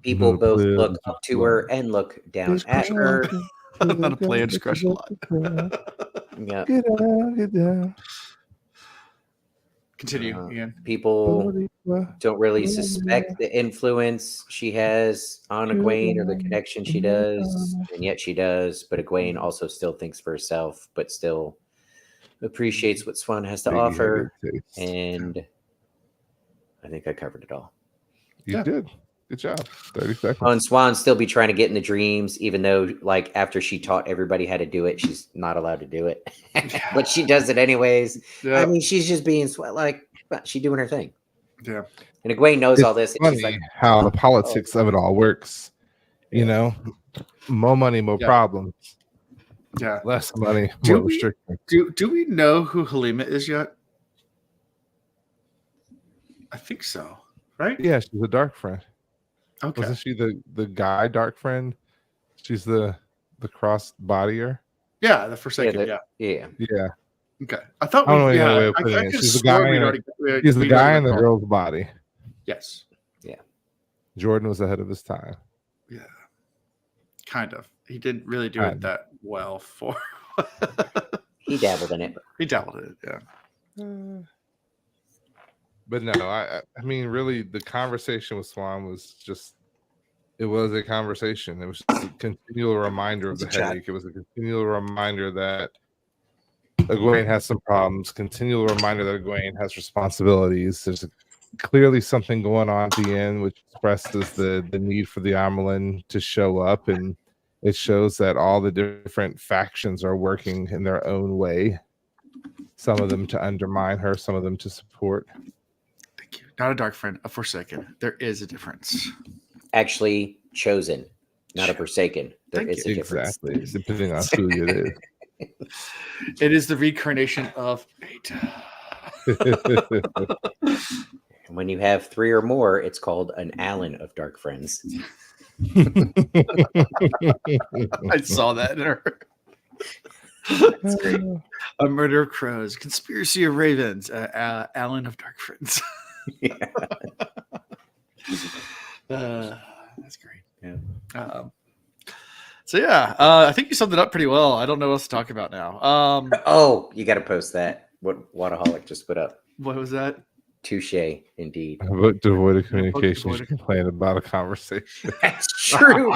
People No both player, look just up to her and look down at her. I'm not a player, just crush a lot. Yeah. Get out, get down. Continue, Ian. People don't really suspect the influence she has on Egwene or the connection she does, and yet she does. But Egwene also still thinks for herself, but still appreciates what Swan has to offer. And I think I covered it all. You did. Good job. 30 seconds. Oh, and Swan still be trying to get in the dreams, even though, like, after she taught everybody how to do it, she's not allowed to do it. But she does it anyways. Yeah. I mean, she's just being she's doing her thing. Yeah. And Egwene knows all this. And Funny she's like, how the politics of it all works. You know, more money, more problems. Yeah. Less money, Do more we- restrictions. Do we know who Halima is yet? I think so. Right? Yeah, she's a dark friend. Okay. Wasn't she the guy dark friend? She's the cross bodyer. Yeah, the Forsaken. Yeah. yeah. Yeah, Okay. I thought I don't we. know any Yeah. other way of I putting it. could've She's the sworn guy we'd in already- he's the we'd guy already in the called- girl's body. Yes. Jordan was ahead of his time. Yeah. Kind of. He didn't really do Kind it that well for. He dabbled in it. He dabbled in it. Yeah. But no, I mean, really, the conversation with Swan was just. It was a conversation. It was just a continual reminder of the headache. It was a continual reminder that Egwene has some problems. Continual reminder that Egwene has responsibilities. There's clearly something going on at the end, which expresses the need for the Amelin to show up, and it shows that all the different factions are working in their own way. Some of them to undermine her, some of them to support. Thank you. Not a dark friend, a Forsaken. There is a difference. Actually chosen, not a forsaken. There Thank is you. a difference. Exactly, depending on who it is. It is the reincarnation of Beta. And when you have 3 or more, it's called an Allen of dark friends. I saw that in her. That's great. A murder of crows, conspiracy of ravens, Alan of dark friends. That's great. Yeah. So yeah, I think you summed it up pretty well. I don't know what else to talk about now. Oh, you got to post that. What Wadaholic just put up. What was that? Touche, indeed. But devoid of communication, devoid you of- complain about a conversation. That's true.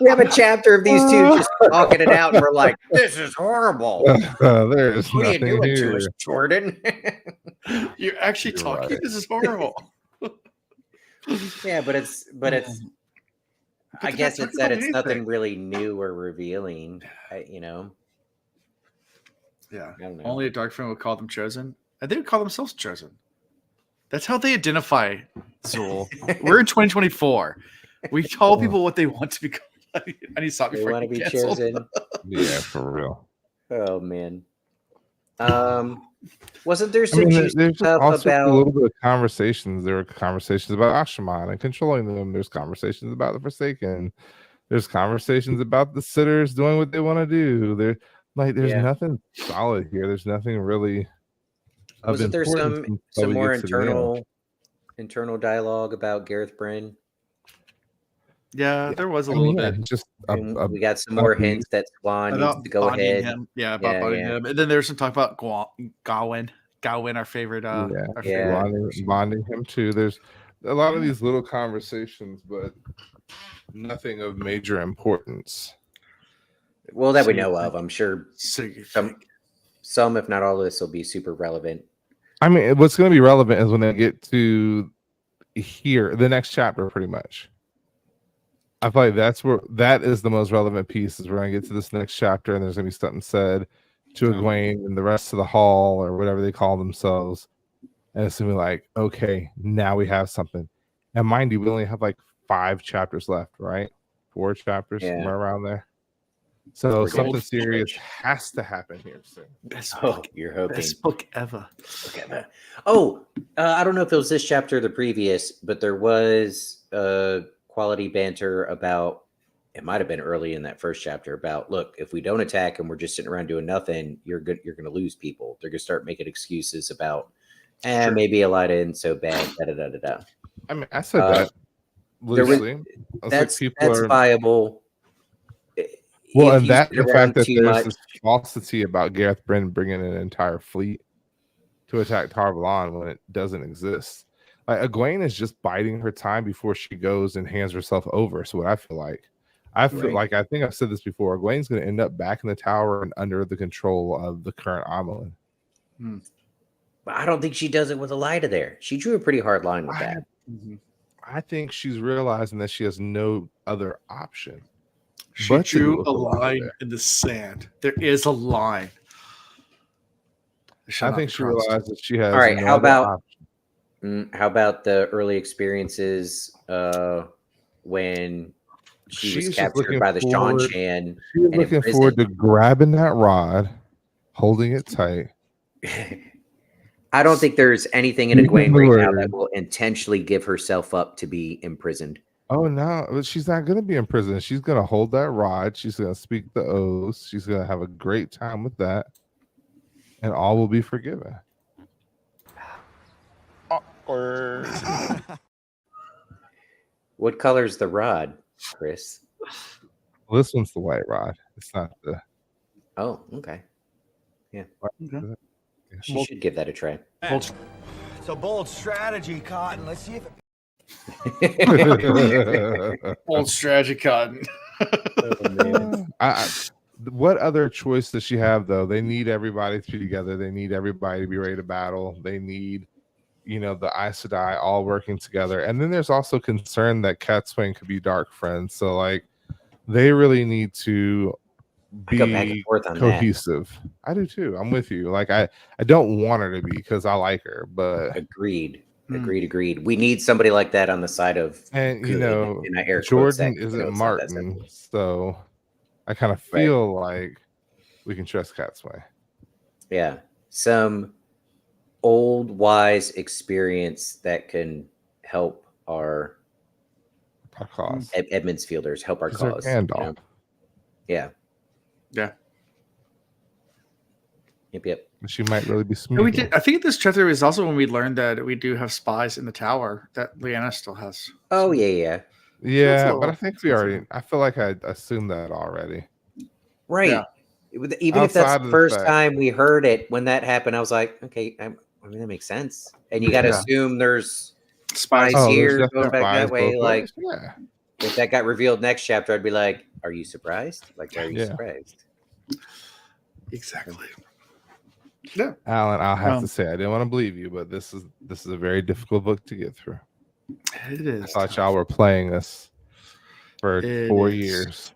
We have a chapter of these two just talking it out, and we're like, "This is horrible." There's What are you nothing doing here. to us, Jordan? You're actually You're talking. right. This is horrible. Yeah, but it's. I they're guess not it's talking that about it's nothing anything. really new or revealing. You know. Yeah. I don't know. Only a dark friend would call them chosen. And they would call themselves chosen. That's how they identify, Zool. We're in 2024. We tell people what they want to become. I need to stop They before I want to get be canceled. chosen. Yeah, for real. Oh man. Wasn't there I some mean, juicy there's just stuff also a about? little bit of conversations. There were conversations about Ashman and controlling them. There's conversations about the Forsaken. There's conversations about the sitters doing what they want to do. There's Yeah. nothing solid here. There's nothing really of Wasn't there importance until some we more get to the end. internal dialogue about Gareth Bryn? Yeah, there was a I little mean, yeah, bit just And we got some more hints that Swan needs about to go bonding ahead. him. Yeah, about Yeah, bonding yeah. him. And then there's some talk about Gawain. Gawain, our favorite. Our Yeah. favorite bonding him too. There's a lot of these little conversations, but nothing of major importance. Well, that we So you know of. think- I'm sure So you some, think. some, if not all of this, will be super relevant. I mean, what's going to be relevant is when they get to here, the next chapter, pretty much. I feel like that is the most relevant piece. Is we're going to get to this next chapter, and there's going to be something said to Egwene and the rest of the hall, or whatever they call themselves, and it's going to be like, okay, now we have something. And mind you, we only have like 5 chapters left, right? 4 chapters, Yeah. somewhere around there. So We're something getting serious close. has to happen here soon. Best Oh, book. you're hoping. Best book ever. Okay. Oh, I don't know if it was this chapter or the previous, but there was quality banter about. It might have been early in that first chapter about, look, if we don't attack and we're just sitting around doing nothing, you're good. You're going to lose people. They're going to start making excuses about, Sure. maybe Elida isn't so bad. Da, da, da, da, da. I mean, I said that there was- loosely. I was That's like, people are viable. well, If and you that sit the around fact that too there's much- this falsity about Gareth Bryn bringing an entire fleet to attack Tarvalon when it doesn't exist. Like Egwene is just biding her time before she goes and hands herself over. So what I feel like I think I've said this before. Egwene's going to end up back in the tower and under the control of the current Amelin. But I don't think she does it with Elida there. She drew a pretty hard line with that. I think she's realizing that she has no other option. She But to drew do a it line there. in the sand. There is a line. It shall I not think be she crossed. realizes that she has. All right, no how other about- option. How about the early experiences when she She's was just captured looking by the Sean forward- Chan? She's and looking imprisoned? forward to grabbing that rod, holding it tight. I don't think there's anything in Speaking Egwene the right now word. that will intentionally give herself up to be imprisoned. Oh no, but she's not going to be in prison. She's going to hold that rod. She's going to speak the oaths. She's going to have a great time with that, and all will be forgiven. What color's the rod, Chris? Well, this one's the white rod. It's not the. Oh, okay. Okay. She should give that a try. It's a bold strategy, Cotton. Let's see if it. Old strategy, Cotton. What other choice does she have, though? They need everybody to be together. They need everybody to be ready to battle. They need, the Aes Sedai all working together. And then there's also concern that Catwain could be dark friends. So, they really need to I go back be and forth on cohesive. I do too. I'm with you. I don't want her to be because I like her, but that. Agreed. We need somebody like that on the side of. and good, and I air quote Jordan that, isn't it's not that Martin, simple. so I kind of feel like we can trust Catwain. Yeah, some old wise experience that can help our Cause. Edmondsfielders help our She's our cause. Gandalf. Yeah. Yeah. Yep. She might really be And smooth. we did. I think this chapter is also when we learned that we do have spies in the tower that Lyanna still has. Oh yeah. Yeah, That's but a- I think we already. I feel like I assumed that already. Right. Yeah. Even if that's Outside the of the first fact- time we heard it, when that happened, I was like, okay, I mean that makes sense. And you got to Yeah. assume there's Spies. Spies Oh, here, there's going definitely back that spies way, both like- ways. Yeah, if that got revealed next chapter, I'd be like, "Are you surprised? Like, why are you Yeah. surprised?" Exactly. Yeah. Alan, I'll have to say I didn't want to believe you, but this is a very difficult book to get through. It is. I thought tough. y'all were playing this for It 4 is. years.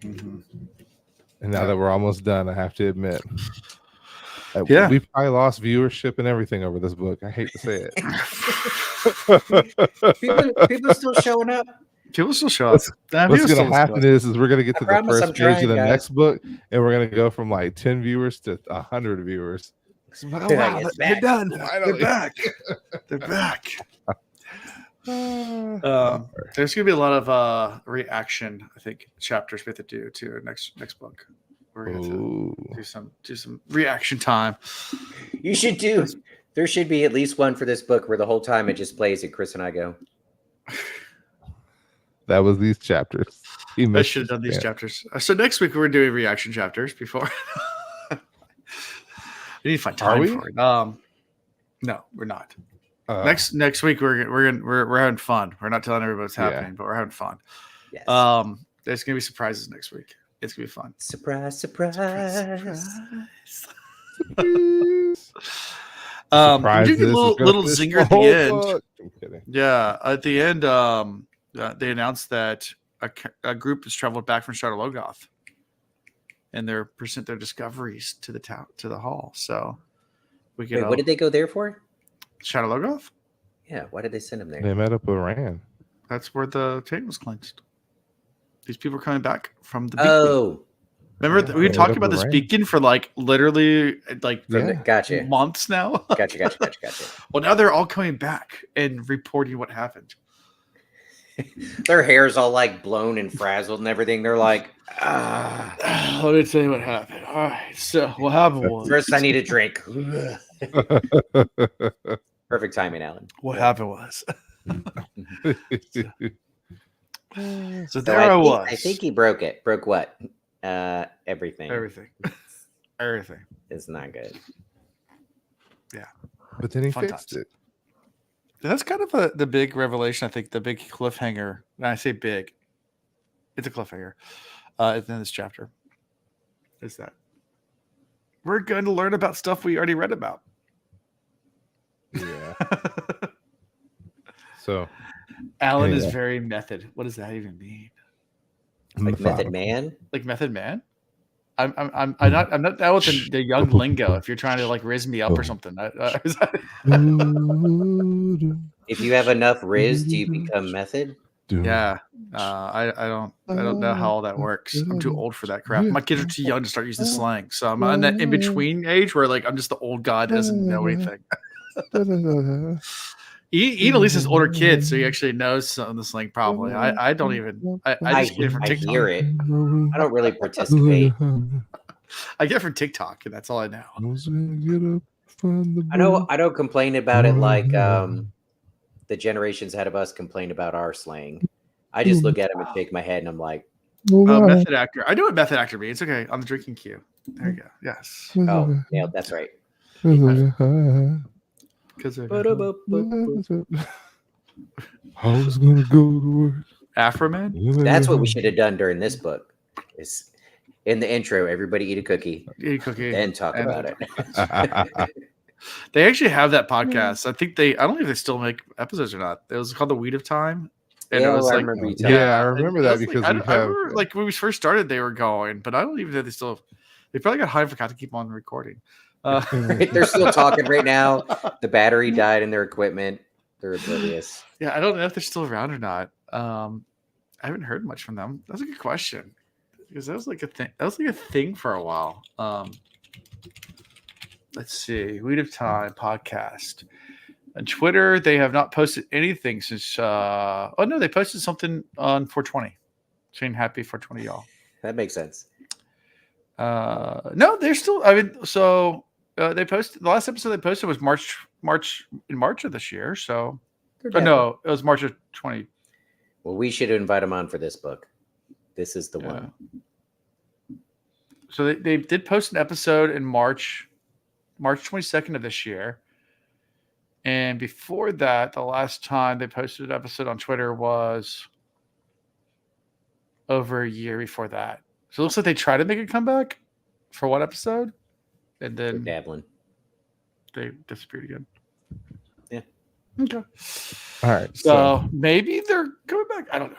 Mhm. And now that we're almost done, I have to admit, Yeah. we probably lost viewership and everything over this book. I hate to say it. people still showing up. People still show up. What's going to happen is we're going to get to the first page of the guys. next book, and we're going to go from like 10 viewers to 100 viewers. Oh, wow, they're done. Finally. They're back. They're back. There's gonna be a lot of reaction, I think, chapters we have to do to next book. We're going to do some reaction time. You should do. There should be at least one for this book where the whole time it just plays and Chris and I go. That was these chapters. I should have done these chapters. So next week we're doing reaction chapters before. We need to find time for it. No, we're not. Next week we're having fun. We're not telling everybody what's happening, but we're having fun. Yes. There's gonna be surprises next week. It's gonna be fun. Surprise, surprise. We do get a little zinger at the end. I'm kidding. Yeah, at the end, they announced that a group has traveled back from Shadar Logoth, and they're present their discoveries to the hall. So we get. Wait, what did they go there for? Shadar Logoth? Yeah, why did they send him there? They met up with Rand. That's where the chain was cleansed. These people are coming back from the beacon. Oh. Remember, we talked about this beacon for like literally like gotcha. months now. Gotcha. Well, now they're all coming back and reporting what happened. Their hair's all like blown and frazzled and everything. They're like, Let me tell you what happened. All right. So what happened was first I need a drink. Perfect timing, Alan. What happened was. So there I was. I think he broke it. Broke what? Everything. Everything. It's not good. Yeah. But then he Fun fixed times. it. That's kind of the big revelation. I think the big cliffhanger. When I say big, it's a cliffhanger. At the end of this chapter, is that we're going to learn about stuff we already read about. Yeah. So, Alan is very method. What does that even mean? Like Method Man? Like Method Man? I'm not down with the young lingo. If you're trying to like riz me up or something, if you have enough riz, do you become Method? Yeah, I don't know how all that works. I'm too old for that crap. My kids are too young to start using slang, so I'm on that in between age where like I'm just the old guy that doesn't know anything. Ian at least has older kids, so he actually knows some of the slang. Probably, I don't even. I just get it from TikTok. Hear it. I don't really participate. I get it from TikTok, and that's all I know. I don't complain about it like the generations ahead of us complained about our slang. I just look at them and shake my head, and I'm like, method actor. I know what method actor means. Okay, on the drinking queue. There you go. Yes. Oh, yeah, that's right. Because I was gonna go to work. Afro Man. That's what we should have done during this book. Is in the intro, everybody eat a cookie. Eat a cookie. Then talk about it. They actually have that podcast. I think I don't know if they still make episodes or not. It was called The Weed of Time. And Yeah, it was I like, remember you I remember that because I remember like when we first started, they were going, but I don't even know they still. They probably got high and forgot to keep on recording. They're still talking right now. The battery died in their equipment. They're oblivious. Yeah, I don't know if they're still around or not. I haven't heard much from them. That's a good question because that was like a thing. That was like a thing for a while. Let's see, Weed of Time podcast. On Twitter, they have not posted anything since. Oh no, they posted something on 420, saying happy 420, y'all. That makes sense. No, they're still. I mean, so they posted the last episode they posted was March of this year. So, no, it was March of 20. Well, we should invite them on for this book. This is the one. So they did post an episode in March 22nd of this year. And before that, the last time they posted an episode on Twitter was over a year before that. So it looks like they tried to make a comeback for one episode, and They're then dabbling. they disappeared again. Yeah. Okay. All right. So maybe they're coming back. I don't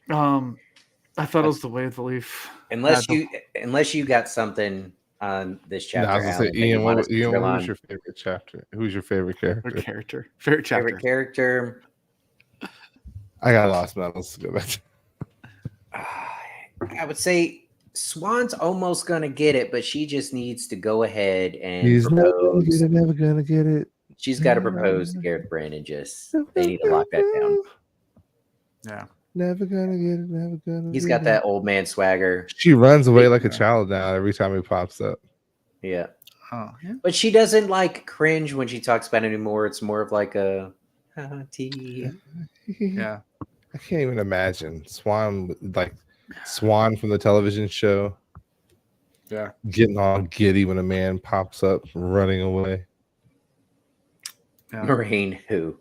know. I thought it was the Way of the Leaf. Unless you got something on this No, chapter, I was gonna say, Alan, that you Ian, want us to drill what on. was your favorite chapter? Who's your favorite character? Favorite chapter. Favorite character? I got lost medals to go back to. I would say Swan's almost gonna get it, but she just needs to go ahead and He's never gonna propose. get it, never gonna get it. She's got to propose to Gareth Brandon. They need to lock that down. Yeah. Never gonna get it, never gonna. He's get got it. that old man swagger. She runs away like a child now every time he pops up. Yeah. Oh, yeah. But she doesn't like cringe when she talks about it anymore. It's more of like a tea. Yeah. I can't even imagine Swan from the television show. Yeah. Getting all giddy when a man pops up, running away. Yeah. Moraine, who?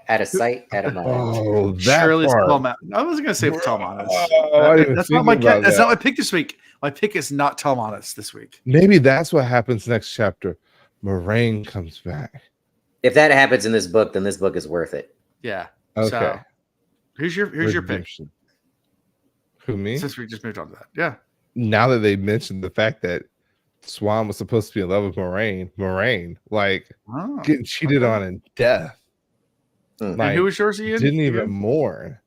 Out of sight, out of mind. Oh, that Shirley's part. Tom. I wasn't gonna say Tom Honest. I didn't That's think not my about that's that. not my pick this week. My pick is not Tom Honest this week. Maybe that's what happens next chapter. Moraine comes back. If that happens in this book, then this book is worth it. Yeah. Okay. So here's your pick. Redemption. Who, me? Since we just moved on to that. Yeah. Now that they mentioned the fact that Swan was supposed to be in love with Moraine, like Oh, getting cheated on in death. Mm. and Like, who was yours, Ian? didn't even Again? mourn.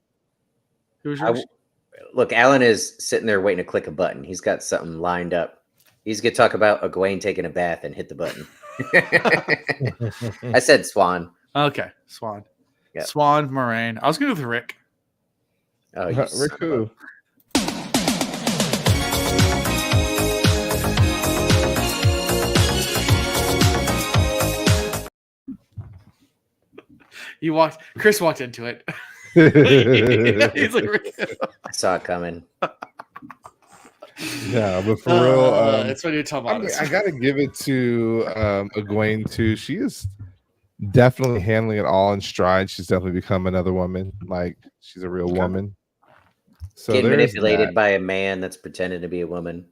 Who was yours? Look, Alan is sitting there waiting to click a button. He's got something lined up. He's going to talk about Egwene taking a bath and hit the button. I said Swan. Okay. Swan. Yeah. Swan, Moraine. I was going to go with Rick. Oh, you Rick son of a- who? Chris walked into it. He's like, Rick. I saw it coming. Yeah, but for real, that's what you're talking about. I gotta give it to Egwene too. She is definitely handling it all in stride. She's definitely become another woman. Like, she's a real woman. So Getting there's manipulated that. by a man that's pretending to be a woman.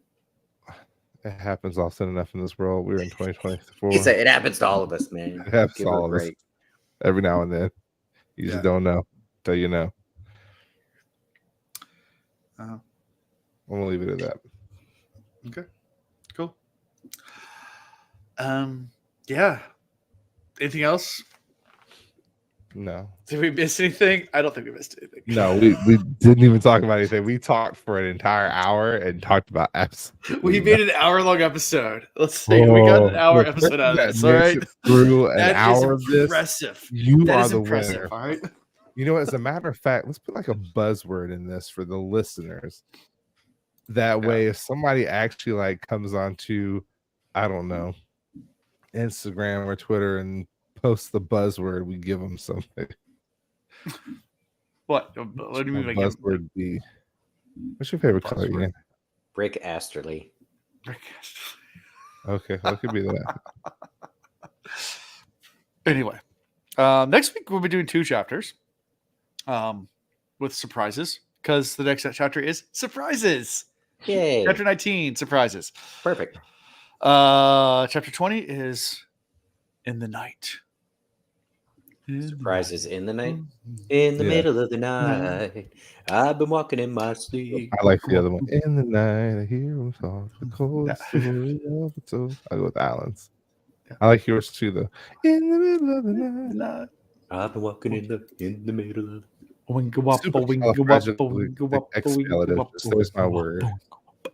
It happens often enough in this world. We're in 2024. He said it happens to all of us, man. It happens Give to her a all of us break. every now and then. You just don't know till you know. I'm gonna leave it at that. Okay. Cool. Yeah. Anything else? No. Did we miss anything? I don't think we missed anything. No, we didn't even talk about anything. We talked for an entire hour and talked about absolutely We made an hour-long episode. Let's see. We got an hour episode out of this. All right. Through an That hour is of this, impressive. you That are is the impressive. winner. All right. You know, as a matter of fact, let's put like a buzzword in this for the listeners. That way, if somebody actually like comes onto, I don't know, Instagram or Twitter and posts the buzzword, we give them something. What do you mean by Buzzword be? What's your favorite color, Buzzword. Ian? Rick Asterly. Okay, what could be that? Anyway, next week we'll be doing 2 chapters with surprises, because the next chapter is surprises. Yay. Chapter 19, surprises. Perfect. Chapter 20 is in the night. Surprises in the night. In the middle of the night. I've been walking in my sleep. I like the other one. In the night, I hear him talk. The cold story of the soul. I go with Alan's. I like yours too, though. In the middle of the night. I've been walking in the middle of Supercalifragilisticexpialidocious. There's my word.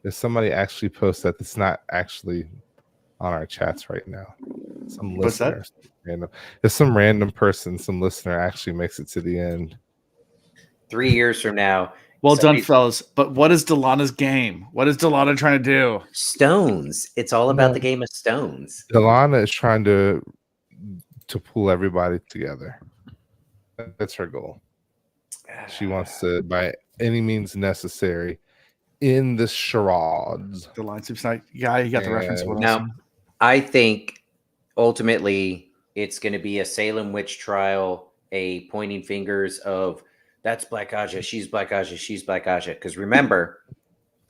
If somebody actually posts that, it's not actually on our chats right now. Some What's that? listener, random. If some random person, some listener actually makes it to the end. 3 years from now. Well done, somebody- fellas. But what is Delana's game? What is Delana trying to do? Stones. It's all about the game of stones. Delana is trying to pull everybody together. That's her goal. She wants to, by any means necessary, in the charades. The line seems like, yeah, you got the reference. What Now, else? I think ultimately it's going to be a Salem witch trial, a pointing fingers of That's Black Aja. She's Black Aja. She's Black Aja. Because remember,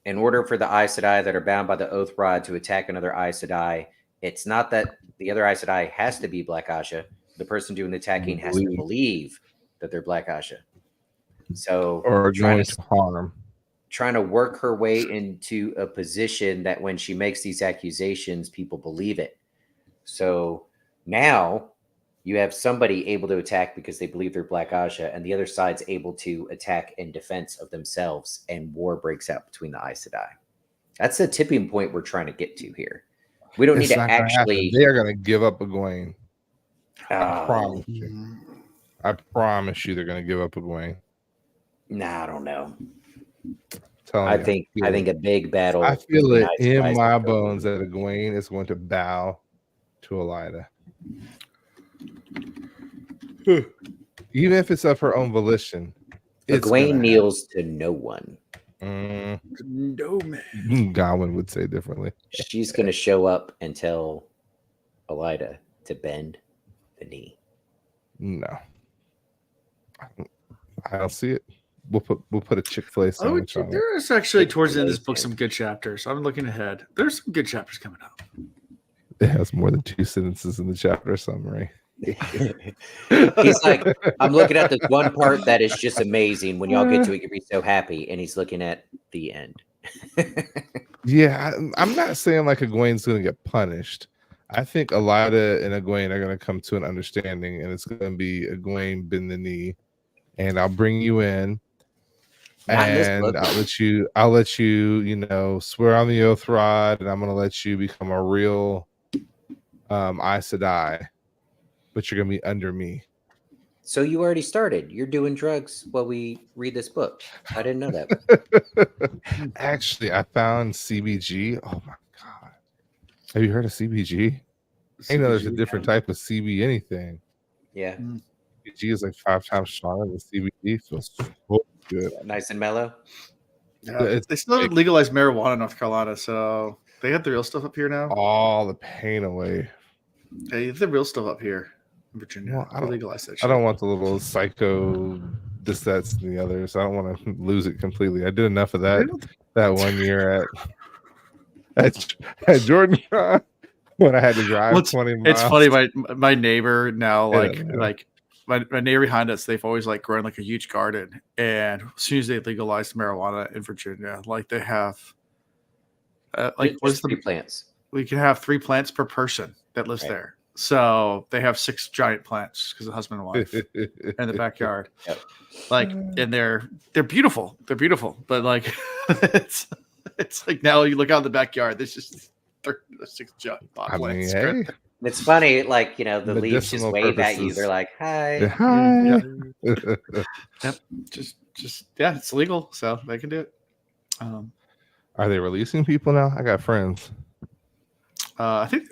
in order for the Aes Sedai that are bound by the Oath Rod to attack another Aes Sedai, it's not that the other Aes Sedai has to be Black Aja. The person doing the attacking has to believe that they're Black Aja. So, or going to harm. Trying to work her way into a position that when she makes these accusations, people believe it. So now you have somebody able to attack because they believe they're Black Aja, and the other side's able to attack in defense of themselves, and war breaks out between the Aes Sedai. That's the tipping point we're trying to get to here. We don't need to actually. They are going to give up Egwene. I promise you. I promise you, they're going to give up Egwene. Nah, I don't know. I think a big battle. I feel it in my bones that Egwene is going to bow to Elaida. Even if it's of her own volition. Egwene kneels to no one. No man. Godwin would say differently. She's going to show up and tell Elaida to bend the knee. No. I don't see it. We'll put a Chick-fil-A sandwich on it. There is actually towards the end of this book some good chapters. I'm looking ahead. There's some good chapters coming up. It has more than 2 sentences in the chapter summary. He's like, I'm looking at this one part that is just amazing. When y'all get to it, you'll be so happy. And he's looking at the end. Yeah, I'm not saying like Egwene's going to get punished. I think Elaida and Egwene are going to come to an understanding, and it's going to be Egwene bend the knee, and I'll bring you in. And I'll let you, swear on the Oath Rod, and I'm gonna let you become a real Aes Sedai, but you're gonna be under me. So you already started. You're doing drugs while we read this book. I didn't know that. Actually, I found CBG. Oh my god. Have you heard of CBG? I know there's a different type of CB anything. Yeah. CBG is like 5 times stronger than CBD. Feels so good. Nice and mellow. Yeah, they still haven't legalized marijuana in North Carolina, so they have the real stuff up here now. All the pain away. They have the real stuff up here in Virginia. Well, I don't want the little psycho dissets and the others. I don't want to lose it completely. I did enough of that 1 year at Jordan when I had to drive 20 miles. It's funny. My neighbor now, my neighbor behind us, they've always grown a huge garden, and as soon as they legalized marijuana in Virginia, they have what's the 3 plants? We can have 3 plants per person that lives there. So they have 6 giant plants because of husband and wife in the backyard. Yep. And they're beautiful. They're beautiful, but it's like now you look out in the backyard. There's just 6 giant pot plants. Hey. It's funny, the leaves just wave at you. They're like, "Hi, hi." Yep. Just it's legal, so they can do it. Are they releasing people now? I got friends. I think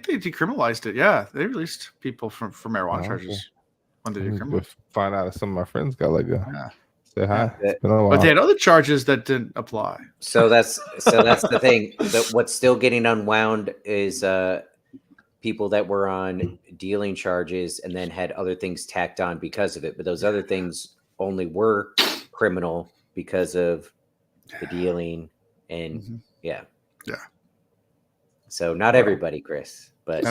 they decriminalized it. Yeah, they released people from marijuana charges when they decriminalized. Find out if some of my friends got let go. Yeah. Say hi. But they had other charges that didn't apply. So that's the thing. What's still getting unwound is people that were on dealing charges and then had other things tacked on because of it. But those other things only were criminal because of the dealing and yeah. So not everybody, Chris, but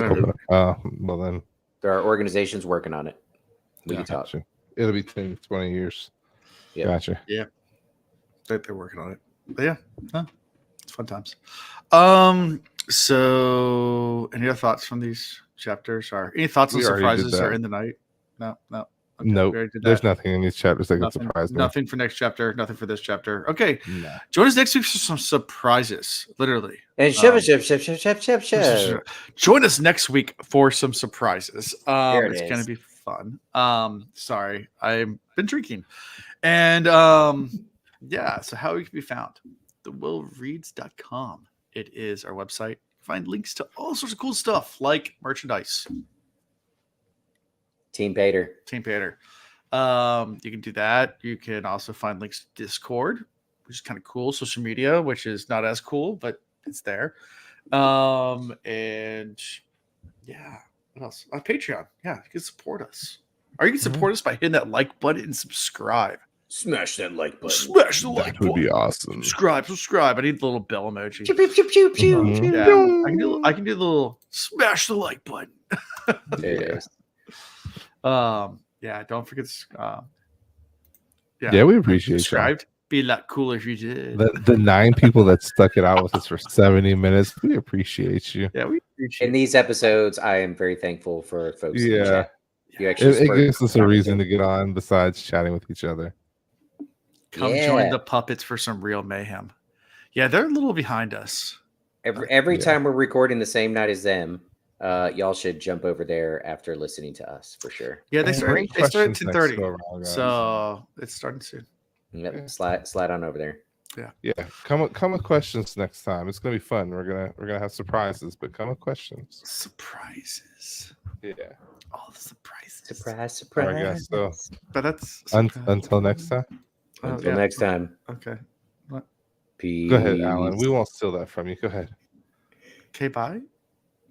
well then there are organizations working on it. We can talk. It'll be 10, 20 years. Yep. Gotcha. Yeah. They're working on it. But it's fun times. So any other thoughts from these chapters? Or any thoughts on surprises or in the night? No. Okay, nope. There's nothing in these chapters that can surprise me. Nothing for next chapter. Nothing for this chapter. Okay. No. Join us next week for some surprises. Literally. And ship. Join us next week for some surprises. It's going to be fun. Sorry, I've been drinking. And so how we can be found? thewillreads.com. It is our website. Find links to all sorts of cool stuff like merchandise. Team Pater. You can do that. You can also find links to Discord, which is kind of cool. Social media, which is not as cool, but it's there. And yeah, what else? On Patreon. Yeah, you can support us. Or you can support us by hitting that like button and subscribe. Smash that like button. Smash the like That would button. be awesome. Subscribe. I need the little bell emoji. Pew, pew, pew, pew, pew. Mhm. Yeah, I can do the little smash the like button. There it is. Yeah, don't forget. Yeah, we appreciate you. Subscribed. Be a lot cooler if you did. The 9 people that stuck it out with us for 70 minutes, we appreciate you. Yeah, we appreciate In these episodes, I am very thankful for folks in the Yeah. chat. You actually It gives us a reason to get on besides chatting with each other. Come join the puppets for some real mayhem. Yeah, they're a little behind us. Every Yeah. time we're recording the same night as them, y'all should jump over there after listening to us for sure. Yeah, they And start bring at questions next 10:30. go around, guys. So it's starting soon. Yep, slide on over there. Yeah, come with questions next time. It's gonna be fun. We're gonna have surprises, but come with questions. Surprises. Yeah. All the surprises. Surprise, All right, surprise. guys. So But that's until next time. Until yeah. next time. Okay. Peace. Go ahead, Alan. We won't steal that from you. Go ahead. Okay, bye.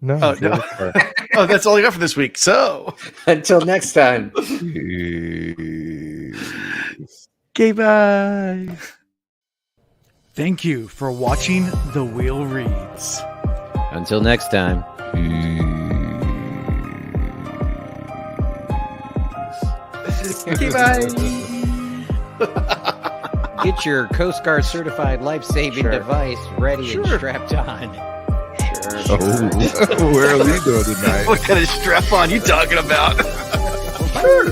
No. Oh, go no. for it. Oh, that's all I got for this week. So, Until next time. Peace. okay, bye. Thank you for watching The Wheel Reads. Until next time. Okay, bye. Get your Coast Guard certified life-saving Sure. device ready and Sure. strapped on. Oh, where are we going tonight? What kind of strap on you talking about? Sure.